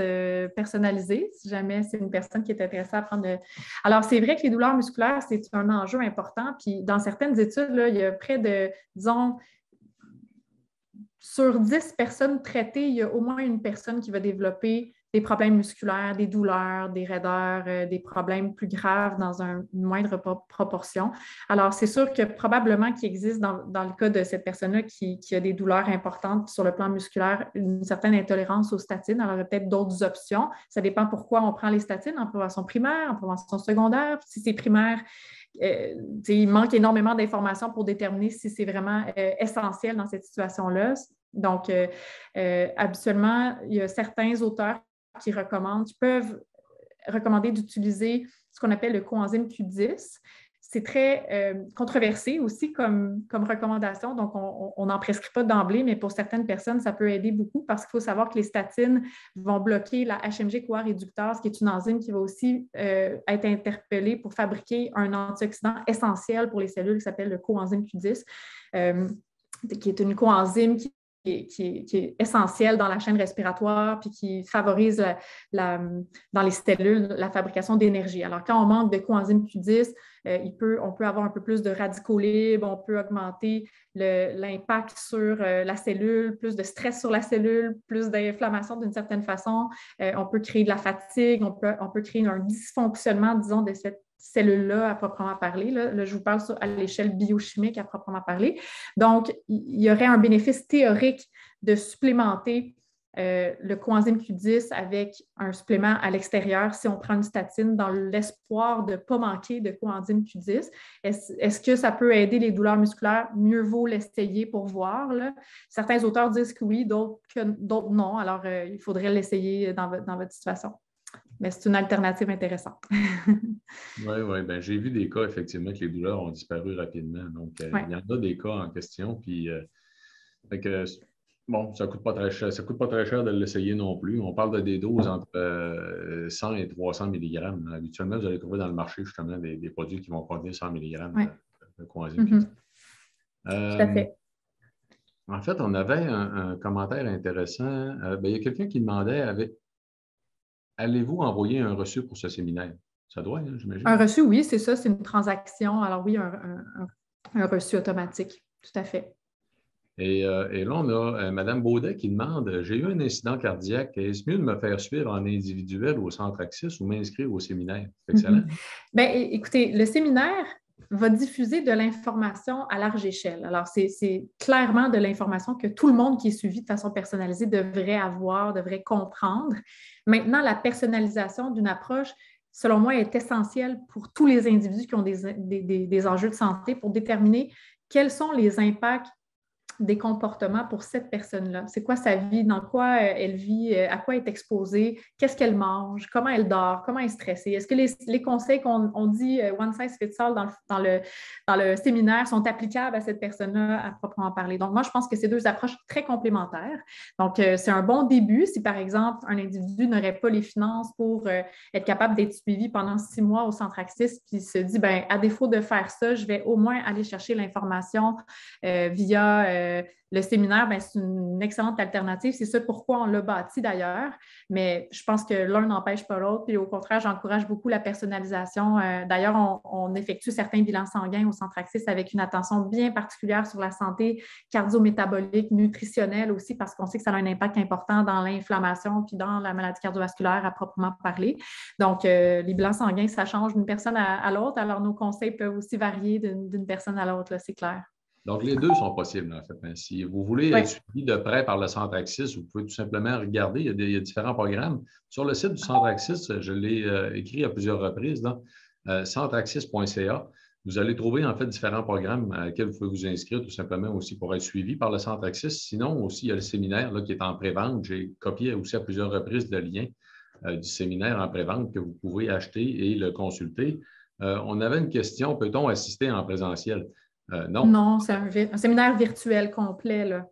personnalisée, si jamais c'est une personne qui est intéressée à prendre. Alors, c'est vrai que les douleurs musculaires, c'est un enjeu important. Puis, dans certaines études, là, il y a près de, disons, sur 10 personnes traitées, il y a au moins une personne qui va développer des problèmes musculaires, des douleurs, des raideurs, des problèmes plus graves dans une moindre proportion. Alors, c'est sûr que probablement qu'il existe dans le cas de cette personne-là qui a des douleurs importantes sur le plan musculaire, une certaine intolérance aux statines. Alors, il y a peut-être d'autres options. Ça dépend pourquoi on prend les statines en prévention primaire, en prévention secondaire. Si c'est primaire, il manque énormément d'informations pour déterminer si c'est vraiment essentiel dans cette situation-là. Donc, habituellement, il y a certains auteurs qui peuvent recommander d'utiliser ce qu'on appelle le coenzyme Q10. C'est très controversé aussi comme recommandation, donc on n'en prescrit pas d'emblée, mais pour certaines personnes, ça peut aider beaucoup parce qu'il faut savoir que les statines vont bloquer la HMG-CoA réductase, qui est une enzyme qui va aussi être interpellée pour fabriquer un antioxydant essentiel pour les cellules qui s'appelle le coenzyme Q10, qui est une coenzyme qui est essentielle dans la chaîne respiratoire puis qui favorise dans les cellules la fabrication d'énergie. Alors, quand on manque de coenzyme Q10, on peut avoir un peu plus de radicaux libres, on peut augmenter l'impact sur la cellule, plus de stress sur la cellule, plus d'inflammation d'une certaine façon. On peut créer de la fatigue, on peut créer un dysfonctionnement, disons, de cette cellule-là à proprement parler. Là, je vous parle à l'échelle biochimique à proprement parler. Donc, il y aurait un bénéfice théorique de supplémenter le coenzyme Q10 avec un supplément à l'extérieur si on prend une statine dans l'espoir de ne pas manquer de coenzyme Q10. Est-ce que ça peut aider les douleurs musculaires? Mieux vaut l'essayer pour voir, là. Certains auteurs disent que oui, d'autres non. Alors, il faudrait l'essayer dans votre situation. Mais c'est une alternative intéressante. Oui, ben, j'ai vu des cas, effectivement, que les douleurs ont disparu rapidement. Donc, Ouais. il y en a des cas en question. Puis, fait que, bon, ça ne coûte pas très cher. Ça coûte pas très cher de l'essayer non plus. On parle de des doses entre 100 et 300 mg. Habituellement, vous allez trouver dans le marché, justement, des produits qui vont contenir 100 mg Ouais. de coenzyme Q10. Tout à fait. En fait, on avait un commentaire intéressant. Il y a quelqu'un qui demandait allez-vous envoyer un reçu pour ce séminaire? Ça doit, hein, j'imagine. Un reçu, oui, c'est ça, c'est une transaction. Alors oui, un reçu automatique, tout à fait. Et là, on a Mme Baudet qui demande j'ai eu un incident cardiaque, est-ce mieux de me faire suivre en individuel au centre Axis ou m'inscrire au séminaire? C'est excellent. Bien, écoutez, le séminaire va diffuser de l'information à large échelle. Alors, c'est clairement de l'information que tout le monde qui est suivi de façon personnalisée devrait avoir, devrait comprendre. Maintenant, la personnalisation d'une approche, selon moi, est essentielle pour tous les individus qui ont des enjeux de santé pour déterminer quels sont les impacts des comportements pour cette personne-là. C'est quoi sa vie, dans quoi elle vit, à quoi elle est exposée, qu'est-ce qu'elle mange, comment elle dort, comment elle est stressée. Est-ce que les conseils qu'on dit one size fits all dans le séminaire sont applicables à cette personne-là à proprement parler? Donc, moi, je pense que c'est deux approches très complémentaires. Donc, c'est un bon début si, par exemple, un individu n'aurait pas les finances pour être capable d'être suivi pendant 6 mois au centre Axis, puis se dit, bien, à défaut de faire ça, je vais au moins aller chercher l'information via le séminaire, bien, c'est une excellente alternative. C'est ça pourquoi on l'a bâti d'ailleurs. Mais je pense que l'un n'empêche pas l'autre. Puis au contraire, j'encourage beaucoup la personnalisation. D'ailleurs, on effectue certains bilans sanguins au centre Axis avec une attention bien particulière sur la santé cardio-métabolique, nutritionnelle aussi, parce qu'on sait que ça a un impact important dans l'inflammation puis dans la maladie cardiovasculaire à proprement parler. Donc, les bilans sanguins, ça change d'une personne à l'autre. Alors, nos conseils peuvent aussi varier d'une personne à l'autre, là, c'est clair. Donc, les deux sont possibles, en fait. Si vous voulez être suivi de près par le Centre Axis, vous pouvez tout simplement regarder. Il y a différents programmes. Sur le site du Centre Axis, je l'ai écrit à plusieurs reprises, centreaxis.ca. Vous allez trouver, en fait, différents programmes à lesquels vous pouvez vous inscrire tout simplement aussi pour être suivi par le Centre Axis. Sinon, aussi, il y a le séminaire là, qui est en pré-vente. J'ai copié aussi à plusieurs reprises le lien du séminaire en pré-vente que vous pouvez acheter et le consulter. On avait une question, peut-on assister en présentiel? Non. Non, c'est un séminaire virtuel complet, là.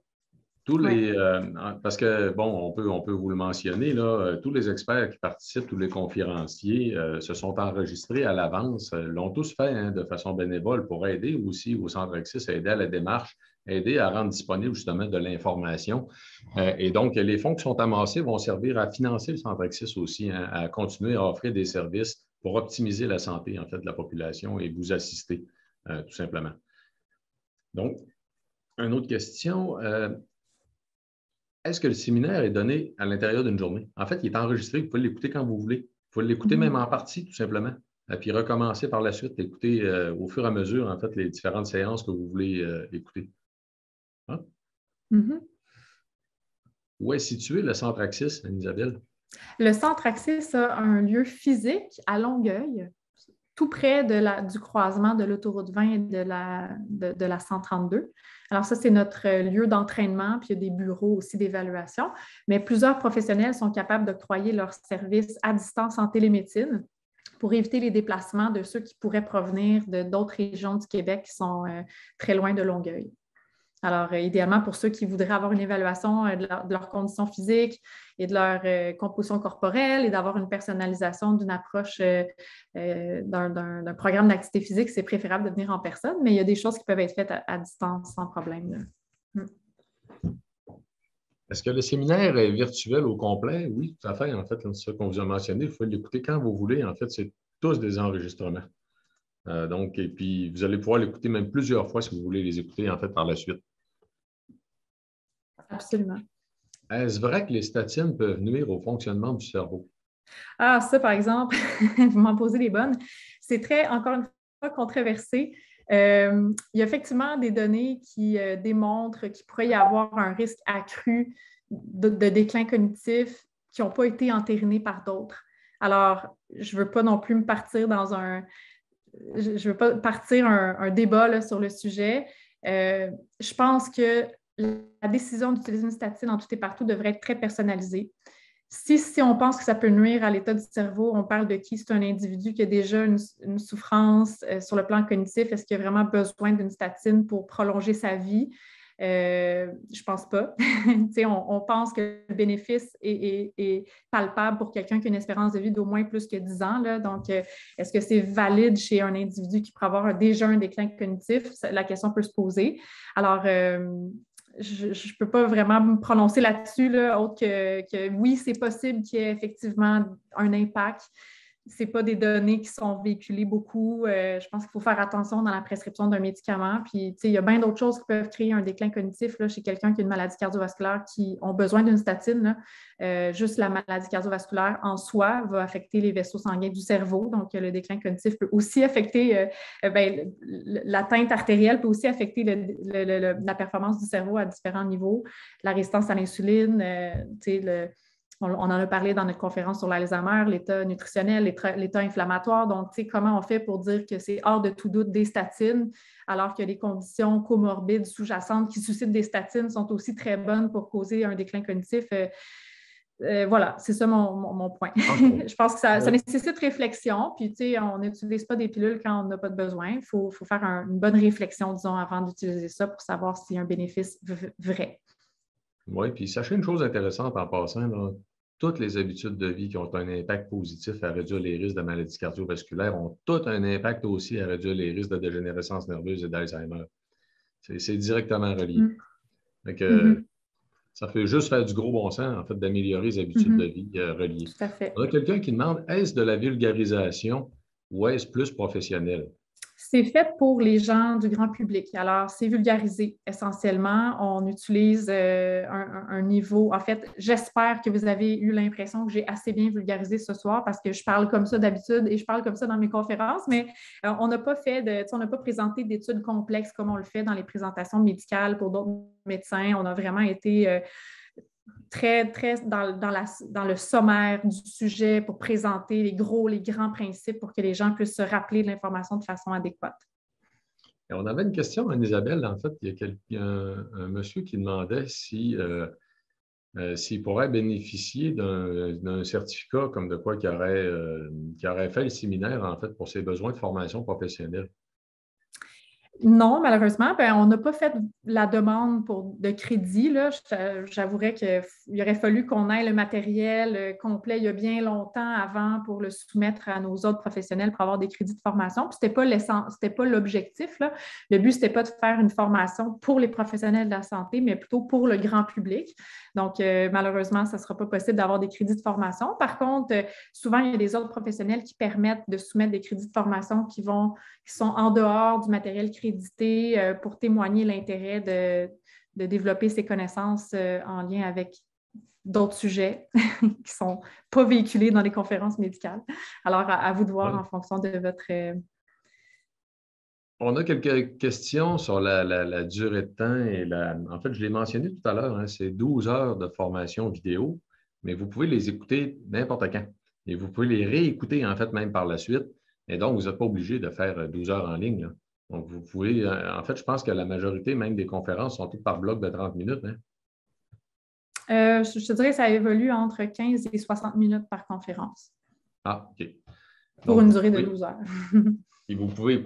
Parce que, bon, on peut vous le mentionner, là, tous les experts qui participent, tous les conférenciers se sont enregistrés à l'avance, l'ont tous fait de façon bénévole pour aider aussi au Centre Axis, aider à la démarche, aider à rendre disponible justement de l'information. Et donc, les fonds qui sont amassés vont servir à financer le Centre Axis aussi, à continuer à offrir des services pour optimiser la santé, en fait, de la population et vous assister, tout simplement. Donc, une autre question. Est-ce que le séminaire est donné à l'intérieur d'une journée? En fait, il est enregistré, vous pouvez l'écouter quand vous voulez. Vous pouvez l'écouter même en partie, tout simplement. Puis recommencer par la suite, écouter au fur et à mesure, en fait, les différentes séances que vous voulez écouter. Hein? Où est situé le Centre Axis, Anne-Isabelle? Le Centre Axis a un lieu physique à Longueuil, tout près du croisement de l'autoroute 20 et de la 132. Alors ça, c'est notre lieu d'entraînement, puis il y a des bureaux aussi d'évaluation. Mais plusieurs professionnels sont capables d'octroyer leurs services à distance en télémédecine pour éviter les déplacements de ceux qui pourraient provenir d'autres régions du Québec qui sont très loin de Longueuil. Alors, idéalement, pour ceux qui voudraient avoir une évaluation de leurs conditions physiques et de leur composition corporelle et d'avoir une personnalisation d'une approche d'un programme d'activité physique, c'est préférable de venir en personne, mais il y a des choses qui peuvent être faites à distance sans problème. Est-ce que le séminaire est virtuel au complet? Oui, tout à fait. En fait, c'est ça qu'on vous a mentionné. Il faut l'écouter quand vous voulez. En fait, c'est tous des enregistrements. Donc, et puis, vous allez pouvoir l'écouter même plusieurs fois si vous voulez les écouter, en fait, par la suite. Absolument. Est-ce vrai que les statines peuvent nuire au fonctionnement du cerveau? Ah, ça, par exemple, vous m'en posez des bonnes. C'est encore une fois, controversé. Il y a effectivement des données qui démontrent qu'il pourrait y avoir un risque accru de déclin cognitif qui n'ont pas été entérinés par d'autres. Alors, je ne veux pas non plus me partir dans je veux pas partir un débat là, sur le sujet. Je pense que la décision d'utiliser une statine en tout et partout devrait être très personnalisée. Si on pense que ça peut nuire à l'état du cerveau, on parle de qui? C'est un individu qui a déjà une souffrance sur le plan cognitif. Est-ce qu'il a vraiment besoin d'une statine pour prolonger sa vie? Je ne pense pas. on pense que le bénéfice est palpable pour quelqu'un qui a une espérance de vie d'au moins plus que 10 ans. Là. Donc, est-ce que c'est valide chez un individu qui pourrait avoir déjà un déclin cognitif? La question peut se poser. Alors, je ne peux pas vraiment me prononcer là-dessus, là, autre que oui, c'est possible qu'il y ait effectivement un impact. Ce n'est pas des données qui sont véhiculées beaucoup. Je pense qu'il faut faire attention dans la prescription d'un médicament. Puis, il y a bien d'autres choses qui peuvent créer un déclin cognitif là, chez quelqu'un qui a une maladie cardiovasculaire qui ont besoin d'une statine. Juste la maladie cardiovasculaire en soi va affecter les vaisseaux sanguins du cerveau. Donc, le déclin cognitif peut aussi affecter, l'atteinte artérielle peut aussi affecter la performance du cerveau à différents niveaux. La résistance à l'insuline, on en a parlé dans notre conférence sur l'Alzheimer, l'état nutritionnel, l'état inflammatoire. Donc, comment on fait pour dire que c'est hors de tout doute des statines, alors que les conditions comorbides sous-jacentes qui suscitent des statines sont aussi très bonnes pour causer un déclin cognitif. Voilà, c'est ça mon point. Okay. Je pense que ça nécessite réflexion. Puis, on n'utilise pas des pilules quand on n'a pas de besoin. Il faut faire une bonne réflexion, disons, avant d'utiliser ça pour savoir s'il y a un bénéfice vrai. Oui, puis sachez une chose intéressante en passant, là, toutes les habitudes de vie qui ont un impact positif à réduire les risques de maladies cardiovasculaires ont toutes un impact aussi à réduire les risques de dégénérescence nerveuse et d'Alzheimer. C'est directement relié. Donc, ça fait juste faire du gros bon sens, en fait, d'améliorer les habitudes de vie reliées. Tout à fait. On a quelqu'un qui demande, est-ce de la vulgarisation ou est-ce plus professionnel? C'est fait pour les gens du grand public. Alors, c'est vulgarisé essentiellement. On utilise un niveau. En fait, j'espère que vous avez eu l'impression que j'ai assez bien vulgarisé ce soir parce que je parle comme ça d'habitude et je parle comme ça dans mes conférences, mais on n'a pas on n'a pas présenté d'études complexes comme on le fait dans les présentations médicales pour d'autres médecins. On a vraiment été très, très dans le sommaire du sujet pour présenter les grands principes pour que les gens puissent se rappeler de l'information de façon adéquate. Et on avait une question, Anne-Isabelle, en fait. Il y a un monsieur qui demandait s'il pourrait bénéficier d'un certificat comme de quoi qui aurait fait le séminaire, en fait, pour ses besoins de formation professionnelle. Non, malheureusement, on n'a pas fait la demande de crédit. J'avouerais qu'il aurait fallu qu'on ait le matériel complet il y a bien longtemps avant pour le soumettre à nos autres professionnels pour avoir des crédits de formation. Puis c'était pas l'objectif. Là. Le but, c'était pas de faire une formation pour les professionnels de la santé, mais plutôt pour le grand public. Donc, malheureusement, ça ne sera pas possible d'avoir des crédits de formation. Par contre, souvent, il y a des autres professionnels qui permettent de soumettre des crédits de formation qui sont en dehors du matériel crédité pour témoigner l'intérêt de développer ses connaissances en lien avec d'autres sujets qui ne sont pas véhiculés dans les conférences médicales. Alors, à vous de voir en fonction de votre... On a quelques questions sur la durée de temps. En fait, je l'ai mentionné tout à l'heure, hein, c'est 12 heures de formation vidéo, mais vous pouvez les écouter n'importe quand. Et vous pouvez les réécouter, en fait, même par la suite. Et donc, vous n'êtes pas obligé de faire 12 heures en ligne. Là. Donc, vous pouvez, en fait, je pense que la majorité même des conférences sont toutes par bloc de 30 minutes. Hein? Je te dirais que ça évolue entre 15 et 60 minutes par conférence. Ah, OK. Pour une durée de 12 heures. Et vous pouvez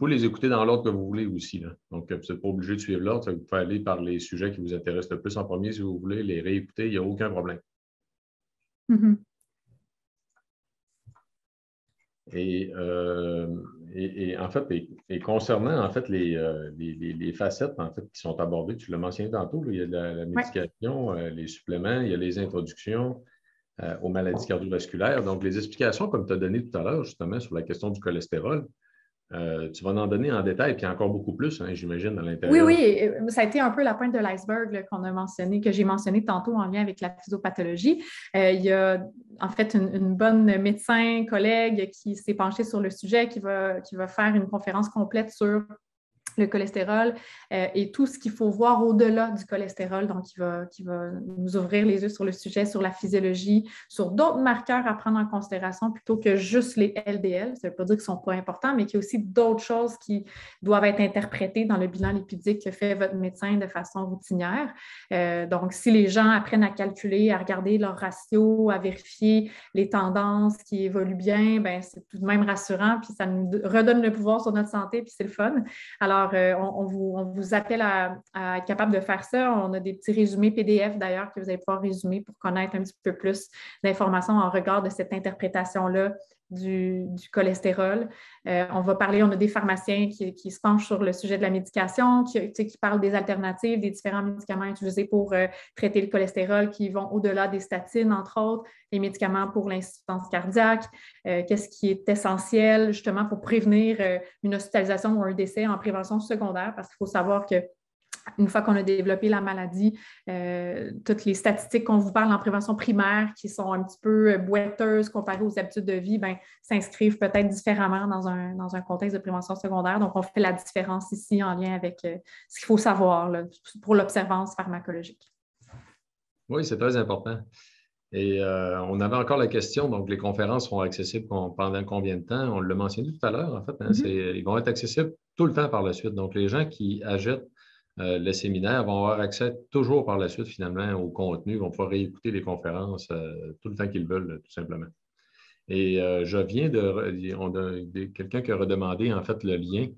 les écouter dans l'ordre que vous voulez aussi. Là. Donc, vous n'êtes pas obligé de suivre l'ordre. Vous pouvez aller par les sujets qui vous intéressent le plus en premier si vous voulez, les réécouter, il n'y a aucun problème. Et en fait, concernant en fait les facettes en fait, qui sont abordées, tu l'as mentionné tantôt, là, il y a la médication, les suppléments, il y a les introductions aux maladies cardiovasculaires. Donc, les explications, comme tu as donné tout à l'heure, justement, sur la question du cholestérol, tu vas en donner en détail, puis encore beaucoup plus, hein, j'imagine, à l'intérieur. Oui, ça a été un peu la pointe de l'iceberg qu'on a mentionné, que j'ai mentionné tantôt en lien avec la physiopathologie. Il y a en fait une bonne médecin, collègue qui s'est penchée sur le sujet, qui va faire une conférence complète sur le cholestérol et tout ce qu'il faut voir au-delà du cholestérol. Donc, qui va nous ouvrir les yeux sur le sujet, sur la physiologie, sur d'autres marqueurs à prendre en considération plutôt que juste les LDL. Ça ne veut pas dire qu'ils ne sont pas importants, mais qu'il y a aussi d'autres choses qui doivent être interprétées dans le bilan lipidique que fait votre médecin de façon routinière. Donc, si les gens apprennent à calculer, à regarder leurs ratios, à vérifier les tendances qui évoluent bien, ben, c'est tout de même rassurant, puis ça nous redonne le pouvoir sur notre santé, puis c'est le fun. Alors, on vous appelle à être capable de faire ça. On a des petits résumés PDF d'ailleurs que vous allez pouvoir résumer pour connaître un petit peu plus d'informations en regard de cette interprétation-là du cholestérol. On va parler, on a des pharmaciens qui se penchent sur le sujet de la médication, qui parlent des alternatives, des différents médicaments utilisés pour traiter le cholestérol qui vont au-delà des statines, entre autres, les médicaments pour l'insuffisance cardiaque, qu'est-ce qui est essentiel justement pour prévenir une hospitalisation ou un décès en prévention secondaire, parce qu'il faut savoir que une fois qu'on a développé la maladie, toutes les statistiques qu'on vous parle en prévention primaire, qui sont un petit peu boiteuses comparées aux habitudes de vie, ben, s'inscrivent peut-être différemment dans un contexte de prévention secondaire. Donc, on fait la différence ici en lien avec ce qu'il faut savoir là, pour l'observance pharmacologique. Oui, c'est très important. Et on avait encore la question, donc les conférences seront accessibles pendant combien de temps? On l'a mentionné tout à l'heure, en fait. Hein, ils vont être accessibles tout le temps par la suite. Donc, les gens qui achètent le séminaire vont avoir accès toujours par la suite, finalement, au contenu, vont pouvoir réécouter les conférences tout le temps qu'ils veulent, tout simplement. Et je viens on a quelqu'un qui a redemandé, en fait, le lien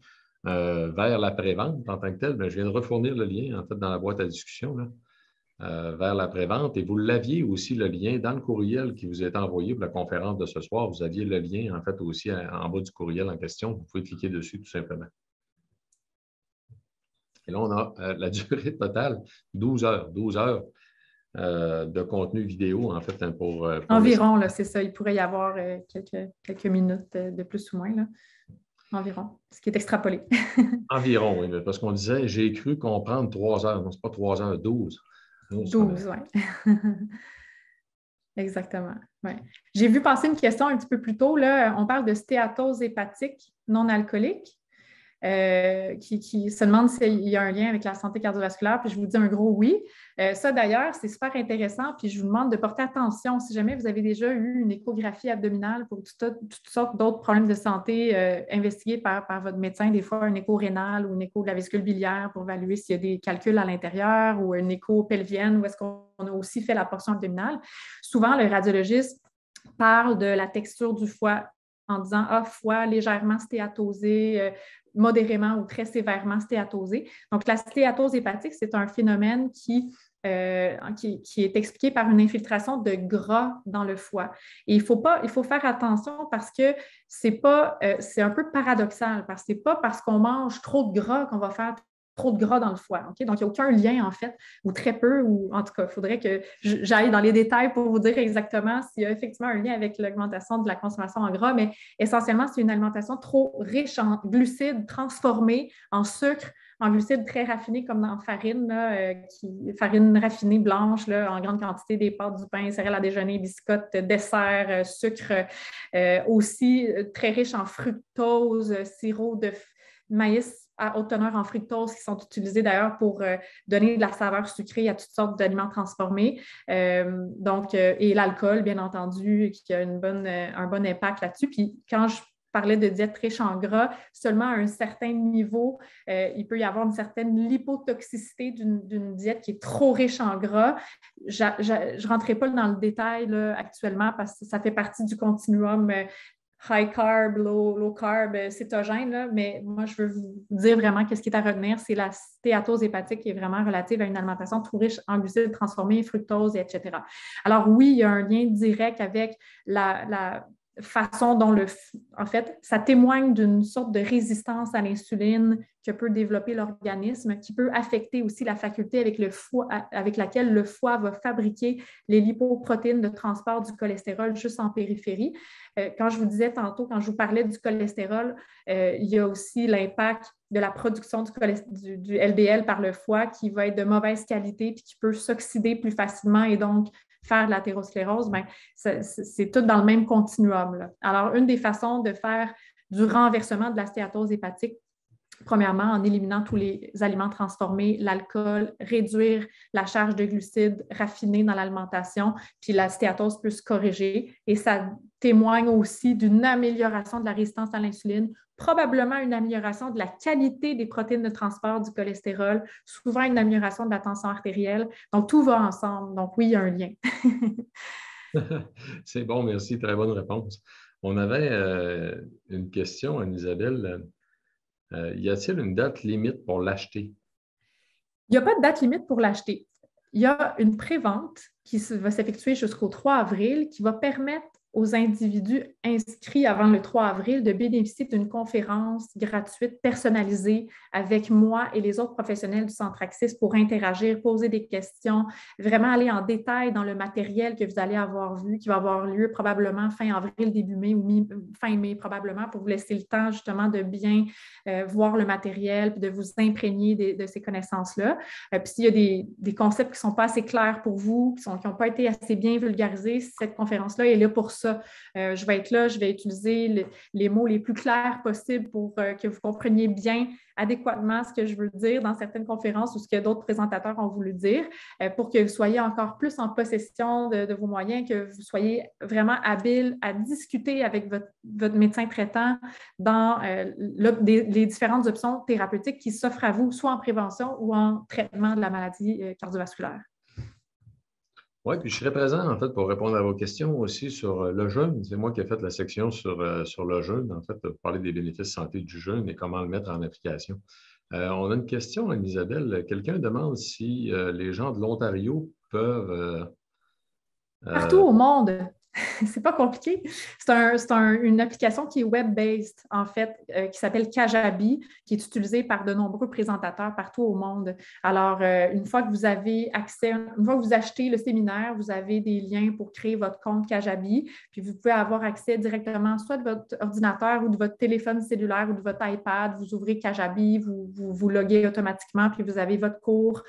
vers la prévente en tant que tel. Bien, je viens de refournir le lien, en fait, dans la boîte à discussion, là, vers la prévente. Et vous l'aviez aussi, le lien, dans le courriel qui vous est envoyé pour la conférence de ce soir. Vous aviez le lien, en fait, aussi en bas du courriel en question. Vous pouvez cliquer dessus, tout simplement. Et là, on a la durée totale, 12 heures. 12 heures de contenu vidéo, en fait, pour environ, là, c'est ça. Il pourrait y avoir quelques minutes de plus ou moins, là. Environ, ce qui est extrapolé. Environ, oui, parce qu'on disait, j'ai cru comprendre 3 heures. Non, ce n'est pas 3 heures, 12. 12, oui. Exactement. Ouais. J'ai vu passer une question un petit peu plus tôt. Là. On parle de stéatose hépatique non alcoolique. Qui se demande s'il y a un lien avec la santé cardiovasculaire, puis je vous dis un gros oui. Ça, d'ailleurs, c'est super intéressant, puis je vous demande de porter attention si jamais vous avez déjà eu une échographie abdominale pour toutes sortes d'autres problèmes de santé investigués par votre médecin, des fois un écho rénal ou un écho de la vésicule biliaire pour évaluer s'il y a des calculs à l'intérieur ou un écho pelvienne où est-ce qu'on a aussi fait la portion abdominale. Souvent, le radiologiste parle de la texture du foie en disant « Ah, foie légèrement stéatosé, modérément ou très sévèrement stéatosé ». Donc, la stéatose hépatique, c'est un phénomène qui est expliqué par une infiltration de gras dans le foie. Et il faut faire attention parce que c'est un peu paradoxal, parce que ce n'est pas parce qu'on mange trop de gras qu'on va faire trop de gras dans le foie. Okay? Donc, il n'y a aucun lien, en fait, ou très peu, ou en tout cas, il faudrait que j'aille dans les détails pour vous dire exactement s'il y a effectivement un lien avec l'augmentation de la consommation en gras, mais essentiellement, c'est une alimentation trop riche en glucides transformés en sucre, en glucides très raffinés comme dans farine, là, farine raffinée blanche là, en grande quantité, des pâtes, du pain, céréales à déjeuner, biscottes, desserts, sucre, aussi très riche en fructose, sirop de maïs à haute teneur en fructose qui sont utilisés d'ailleurs pour donner de la saveur sucrée à toutes sortes d'aliments transformés. Et l'alcool, bien entendu, qui a un bon impact là-dessus. Puis quand je parlais de diète riche en gras, seulement à un certain niveau, il peut y avoir une certaine lipotoxicité d'une diète qui est trop riche en gras. Je ne rentrerai pas dans le détail là, actuellement parce que ça fait partie du continuum high carb, low carb, cétogène, là, mais moi, je veux vous dire vraiment qu'est-ce qui est à retenir, c'est la stéatose hépatique qui est vraiment relative à une alimentation trop riche en glucides transformés, fructose, etc. Alors oui, il y a un lien direct avec la façon dont en fait, ça témoigne d'une sorte de résistance à l'insuline que peut développer l'organisme, qui peut affecter aussi la faculté avec laquelle le foie va fabriquer les lipoprotéines de transport du cholestérol juste en périphérie. Quand je vous disais tantôt, quand je vous parlais du cholestérol, il y a aussi l'impact de la production du LDL par le foie qui va être de mauvaise qualité et qui peut s'oxyder plus facilement et donc faire de l'athérosclérose. Bien, c'est tout dans le même continuum, là. Alors, une des façons de faire du renversement de la stéatose hépatique, Premièrement, en éliminant tous les aliments transformés, l'alcool, réduire la charge de glucides raffinés dans l'alimentation, puis la stéatose peut se corriger. Et ça témoigne aussi d'une amélioration de la résistance à l'insuline, probablement une amélioration de la qualité des protéines de transport du cholestérol, souvent une amélioration de la tension artérielle. Donc, tout va ensemble. Donc, oui, il y a un lien. C'est bon, merci. Très bonne réponse. On avait une question, Anne-Isabelle. Y a-t-il une date limite pour l'acheter? Il n'y a pas de date limite pour l'acheter. Il y a une prévente qui va s'effectuer jusqu'au 3 avril qui va permettre aux individus inscrits avant le 3 avril de bénéficier d'une conférence gratuite personnalisée avec moi et les autres professionnels du Centre Axis pour interagir, poser des questions, vraiment aller en détail dans le matériel que vous allez avoir vu, qui va avoir lieu probablement fin avril, début mai ou fin mai probablement, pour vous laisser le temps justement de bien voir le matériel, puis de vous imprégner de ces connaissances-là. Puis s'il y a des concepts qui ne sont pas assez clairs pour vous, qui n'ont pas été assez bien vulgarisés, cette conférence-là est là pour ça. Je vais être là, je vais utiliser les mots les plus clairs possibles pour que vous compreniez bien adéquatement ce que je veux dire dans certaines conférences ou ce que d'autres présentateurs ont voulu dire pour que vous soyez encore plus en possession de vos moyens, que vous soyez vraiment habile à discuter avec votre médecin traitant dans les différentes options thérapeutiques qui s'offrent à vous, soit en prévention ou en traitement de la maladie cardiovasculaire. Oui, puis je serai présent, en fait, pour répondre à vos questions aussi sur le jeûne. C'est moi qui ai fait la section sur le jeûne, en fait, pour parler des bénéfices santé du jeûne et comment le mettre en application. On a une question, Anne-Isabelle. Quelqu'un demande si les gens de l'Ontario peuvent... Partout au monde. C'est pas compliqué. C'est une application qui est web-based, en fait, qui s'appelle Kajabi, qui est utilisée par de nombreux présentateurs partout au monde. Alors, une fois que vous avez accès, une fois que vous achetez le séminaire, vous avez des liens pour créer votre compte Kajabi, puis vous pouvez avoir accès directement soit de votre ordinateur ou de votre téléphone cellulaire ou de votre iPad. Vous ouvrez Kajabi, vous loguez automatiquement, puis vous avez votre cours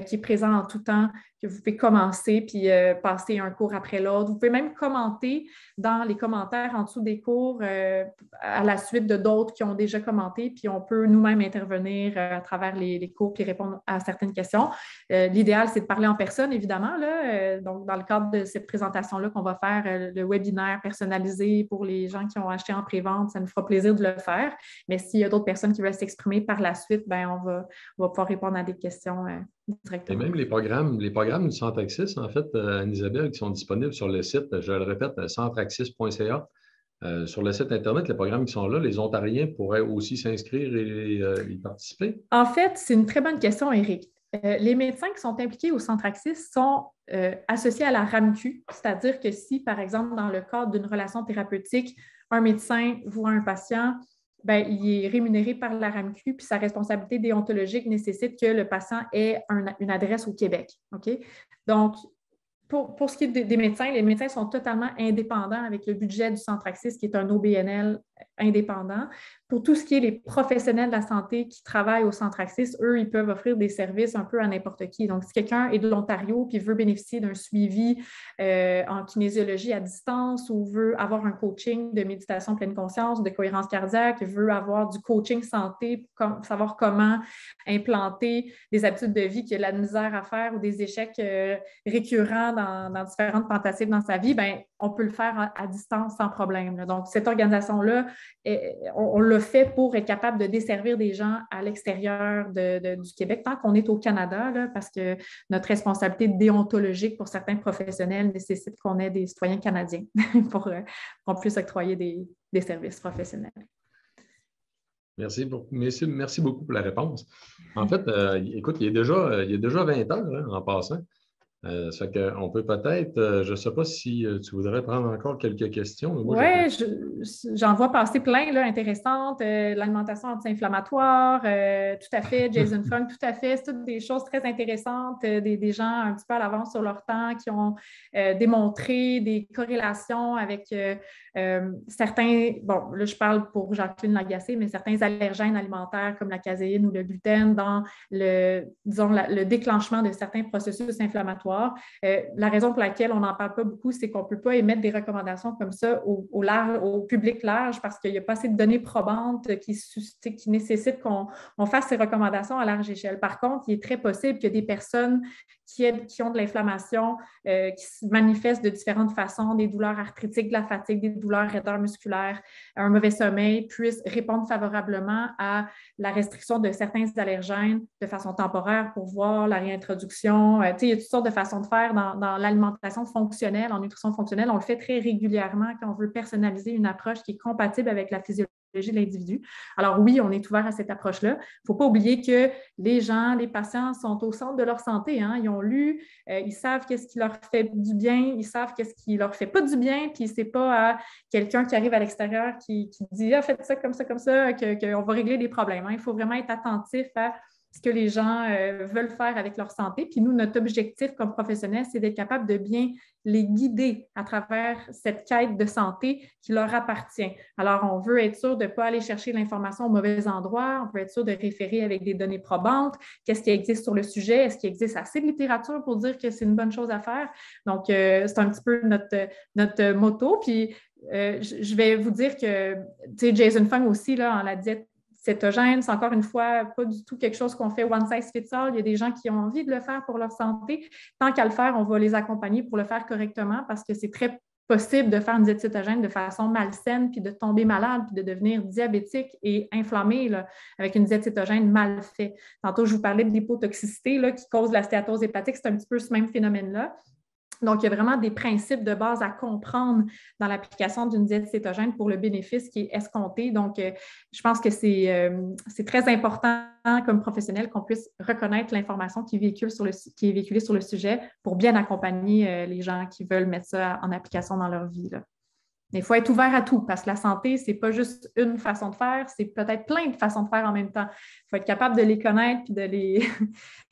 qui est présent en tout temps, que vous pouvez commencer puis passer un cours après l'autre. Vous pouvez même commenter dans les commentaires en dessous des cours à la suite de d'autres qui ont déjà commenté, puis on peut nous-mêmes intervenir à travers les cours puis répondre à certaines questions. L'idéal, c'est de parler en personne, évidemment. Là. Donc, dans le cadre de cette présentation-là qu'on va faire, le webinaire personnalisé pour les gens qui ont acheté en pré-vente, ça nous fera plaisir de le faire. Mais s'il y a d'autres personnes qui veulent s'exprimer par la suite, bien, on va pouvoir répondre à des questions directement. Et même les programmes du Centre Axis, en fait, Anne-Isabelle, qui sont disponibles sur le site, je le répète, centreaxis.ca. Sur le site Internet, les programmes qui sont là, les Ontariens pourraient aussi s'inscrire et y participer? En fait, c'est une très bonne question, Éric. Les médecins qui sont impliqués au Centre Axis sont associés à la RAMQ, c'est-à-dire que si, par exemple, dans le cadre d'une relation thérapeutique, un médecin voit un patient, bien, il est rémunéré par la RAMQ, puis sa responsabilité déontologique nécessite que le patient ait une adresse au Québec. OK? Donc, pour ce qui est des médecins, les médecins sont totalement indépendants avec le budget du Centre Axis, qui est un OBNL indépendant. Pour tout ce qui est les professionnels de la santé qui travaillent au Centre Axis, eux, ils peuvent offrir des services un peu à n'importe qui. Donc, si quelqu'un est de l'Ontario et veut bénéficier d'un suivi en kinésiologie à distance ou veut avoir un coaching de méditation pleine conscience, de cohérence cardiaque, veut avoir du coaching santé pour savoir comment implanter des habitudes de vie qu'il a de la misère à faire ou des échecs récurrents dans différentes tentatives dans sa vie, bien, on peut le faire à distance sans problème. Là. Donc, cette organisation-là, on l'a fait pour être capable de desservir des gens à l'extérieur du Québec, tant qu'on est au Canada, là, parce que notre responsabilité déontologique pour certains professionnels nécessite qu'on ait des citoyens canadiens pour qu'on puisse octroyer des services professionnels. Merci beaucoup pour la réponse. En fait, écoute, il y a déjà 20 heures hein, en passant. Ça fait qu'on peut peut-être, je ne sais pas si tu voudrais prendre encore quelques questions. Oui, j'en vois passer plein là, intéressantes. L'alimentation anti-inflammatoire, tout à fait. Jason Fung, tout à fait. C'est toutes des choses très intéressantes. Des gens un petit peu à l'avance sur leur temps qui ont démontré des corrélations avec certains, bon, là je parle pour Jacqueline Lagacé, mais certains allergènes alimentaires comme la caséine ou le gluten dans le déclenchement de certains processus inflammatoires. savoir. La raison pour laquelle on n'en parle pas beaucoup, c'est qu'on ne peut pas émettre des recommandations comme ça au public large parce qu'il n'y a pas assez de données probantes qui nécessitent qu'on fasse ces recommandations à large échelle. Par contre, il est très possible que des personnes qui ont de l'inflammation, qui se manifestent de différentes façons, des douleurs arthritiques, de la fatigue, des douleurs raideurs musculaires, un mauvais sommeil, puissent répondre favorablement à la restriction de certains allergènes de façon temporaire pour voir la réintroduction. Il y a toutes sortes de façons de faire dans l'alimentation fonctionnelle, en nutrition fonctionnelle. On le fait très régulièrement quand on veut personnaliser une approche qui est compatible avec la physiologie de l'individu. Alors oui, on est ouvert à cette approche-là. Il ne faut pas oublier que les gens, les patients sont au centre de leur santé. Hein. Ils ont lu, ils savent qu'est-ce qui leur fait du bien, ils savent qu'est-ce qui leur fait pas du bien, puis c'est pas à quelqu'un qui arrive à l'extérieur qui dit « Ah, faites ça, qu'on va régler les problèmes. Hein. » Il faut vraiment être attentif à ce que les gens veulent faire avec leur santé. Puis nous, notre objectif comme professionnels, c'est d'être capable de bien les guider à travers cette quête de santé qui leur appartient. Alors, on veut être sûr de ne pas aller chercher l'information au mauvais endroit, on veut être sûr de référer avec des données probantes, qu'est-ce qui existe sur le sujet, est-ce qu'il existe assez de littérature pour dire que c'est une bonne chose à faire. Donc, c'est un petit peu notre motto. Puis, je vais vous dire que, tu sais, Jason Fung aussi, là, en la diète cétogène, c'est encore une fois pas du tout quelque chose qu'on fait one size fits all. Il y a des gens qui ont envie de le faire pour leur santé. Tant qu'à le faire, on va les accompagner pour le faire correctement parce que c'est très possible de faire une diète cétogène de façon malsaine, puis de tomber malade, puis de devenir diabétique et inflammé là, avec une diète cétogène mal faite. Tantôt, je vous parlais de l'hypotoxicité là, qui cause la stéatose hépatique. C'est un petit peu ce même phénomène-là. Donc, il y a vraiment des principes de base à comprendre dans l'application d'une diète cétogène pour le bénéfice qui est escompté. Donc, je pense que c'est très important comme professionnel qu'on puisse reconnaître l'information qui est véhiculée sur le sujet pour bien accompagner les gens qui veulent mettre ça en application dans leur vie, là. Mais il faut être ouvert à tout parce que la santé, ce n'est pas juste une façon de faire, c'est peut-être plein de façons de faire en même temps. Il faut être capable de les connaître et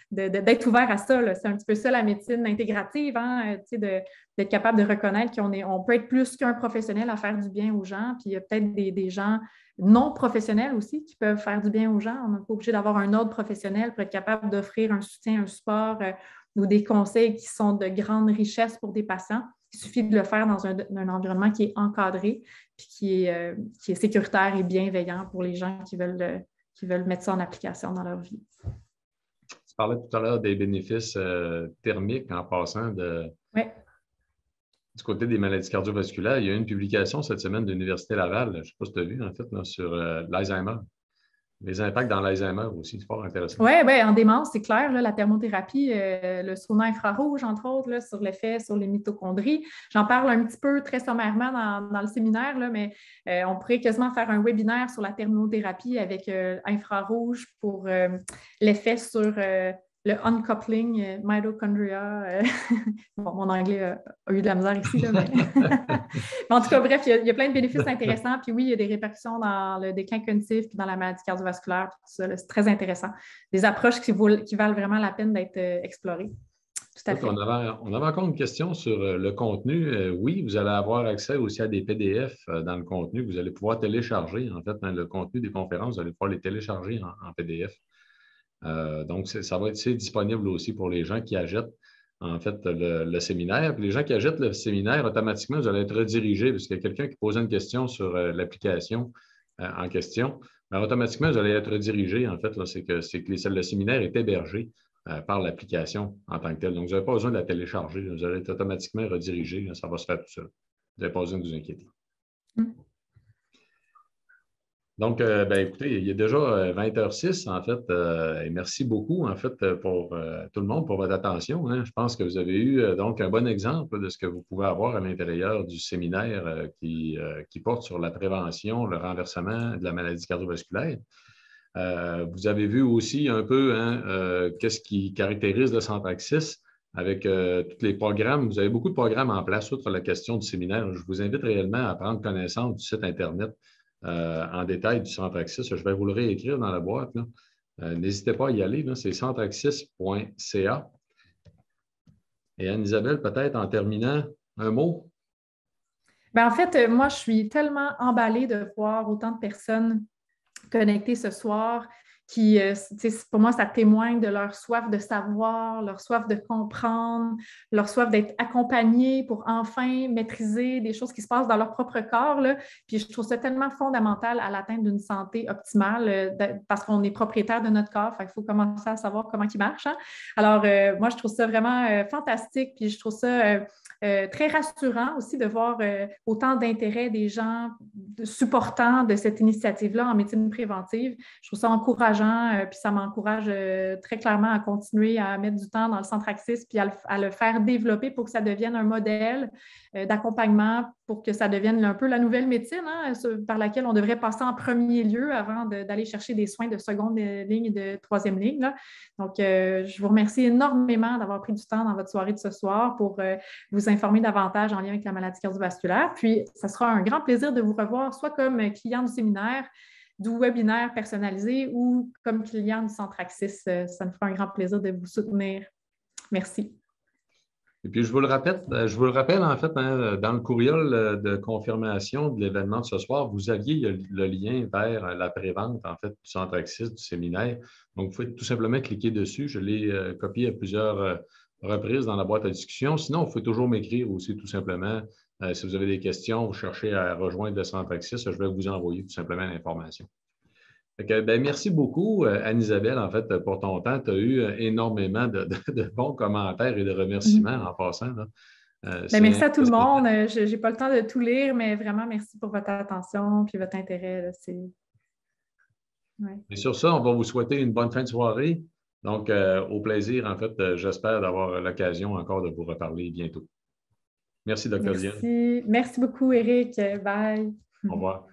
d'être ouvert à ça. Là. C'est un petit peu ça la médecine intégrative, hein? D'être capable de reconnaître qu'on peut être plus qu'un professionnel à faire du bien aux gens, puis il y a peut-être des gens non professionnels aussi qui peuvent faire du bien aux gens. On n'est pas obligé d'avoir un ordre professionnel pour être capable d'offrir un soutien, un support ou des conseils qui sont de grande richesse pour des patients. Il suffit de le faire dans un environnement qui est encadré puis qui est sécuritaire et bienveillant pour les gens qui veulent mettre ça en application dans leur vie. Tu parlais tout à l'heure des bénéfices thermiques en passant du côté des maladies cardiovasculaires. Il y a eu une publication cette semaine de l'Université Laval, je ne sais pas si tu as vu, en fait, là, sur l'Alzheimer. Les impacts dans l'Alzheimer aussi, c'est fort intéressant. Oui, en démence, c'est clair, là, la thermothérapie, le sauna infrarouge, entre autres, là, sur l'effet sur les mitochondries. J'en parle un petit peu très sommairement dans le séminaire, là, mais on pourrait quasiment faire un webinaire sur la thermothérapie avec infrarouge pour l'effet sur le uncoupling mitochondria. Bon, mon anglais a eu de la misère ici, là, mais... mais en tout cas, bref, il y a plein de bénéfices intéressants. Puis oui, il y a des répercussions dans le déclin cognitif puis dans la maladie cardiovasculaire. Tout ça, là, c'est très intéressant. Des approches qui valent vraiment la peine d'être explorées. Tout à fait. On avait encore une question sur le contenu. Oui, vous allez avoir accès aussi à des PDF dans le contenu. Vous allez pouvoir télécharger, en fait, dans le contenu des conférences, vous allez pouvoir les télécharger en PDF. Donc, ça va être disponible aussi pour les gens qui achètent, en fait, le séminaire. Puis les gens qui achètent le séminaire, automatiquement, vous allez être redirigés, parce qu'il y a quelqu'un qui posait une question sur l'application en question. Alors, automatiquement, vous allez être redirigés, en fait, c'est que le séminaire est hébergé par l'application en tant que tel. Donc, vous n'avez pas besoin de la télécharger. Vous allez être automatiquement redirigé. Ça va se faire tout seul. Vous n'avez pas besoin de vous inquiéter. Donc, écoutez, il est déjà 20h06, en fait, et merci beaucoup, en fait, pour tout le monde, pour votre attention. Hein. Je pense que vous avez eu donc un bon exemple de ce que vous pouvez avoir à l'intérieur du séminaire qui porte sur la prévention, le renversement de la maladie cardiovasculaire. Vous avez vu aussi un peu qu'est-ce qui caractérise le Centre Axis avec tous les programmes. Vous avez beaucoup de programmes en place, outre la question du séminaire. Je vous invite réellement à prendre connaissance du site Internet en détail du Centre Axis. Je vais vous le réécrire dans la boîte. N'hésitez pas à y aller. C'est centreaxis.ca. Et Anne-Isabelle, peut-être en terminant, un mot? En fait, moi, je suis tellement emballée de voir autant de personnes connectées ce soir pour moi, ça témoigne de leur soif de savoir, leur soif de comprendre, leur soif d'être accompagnés pour enfin maîtriser des choses qui se passent dans leur propre corps, là. Puis je trouve ça tellement fondamental à l'atteinte d'une santé optimale parce qu'on est propriétaire de notre corps. Fait qu'il faut commencer à savoir comment il marche, hein? Alors, moi, je trouve ça vraiment fantastique. Puis je trouve ça très rassurant aussi de voir autant d'intérêt des gens supportant de cette initiative-là en médecine préventive. Je trouve ça encourageant, puis ça m'encourage très clairement à continuer à mettre du temps dans le centre Axis, puis à le faire développer pour que ça devienne un modèle d'accompagnement, pour que ça devienne un peu la nouvelle médecine, hein, par laquelle on devrait passer en premier lieu avant d'aller chercher des soins de seconde ligne et de troisième ligne, là. Donc, je vous remercie énormément d'avoir pris du temps dans votre soirée de ce soir pour vous informer davantage en lien avec la maladie cardiovasculaire. Puis, ça sera un grand plaisir de vous revoir, soit comme client du séminaire, du webinaire personnalisé ou comme client du Centre Axis. Ça me fera un grand plaisir de vous soutenir. Merci. Et puis, je vous le rappelle, en fait, hein, dans le courriel de confirmation de l'événement de ce soir, vous aviez le lien vers la prévente, en fait, du Centre Axis, du séminaire. Donc, vous pouvez tout simplement cliquer dessus. Je l'ai copié à plusieurs reprises dans la boîte à discussion. Sinon, vous pouvez toujours m'écrire aussi, tout simplement. Si vous avez des questions, vous cherchez à rejoindre le Centre Axis, je vais vous envoyer tout simplement l'information. Merci beaucoup, Anne-Isabelle, en fait, pour ton temps. Tu as eu énormément de bons commentaires et de remerciements en passant, là. Merci à tout le monde. Je n'ai pas le temps de tout lire, mais vraiment, merci pour votre attention et votre intérêt, là. Ouais. Et sur ça, on va vous souhaiter une bonne fin de soirée. Donc, au plaisir, en fait, j'espère d'avoir l'occasion encore de vous reparler bientôt. Merci, Dr. Diane. Merci beaucoup, Éric. Bye. Au revoir.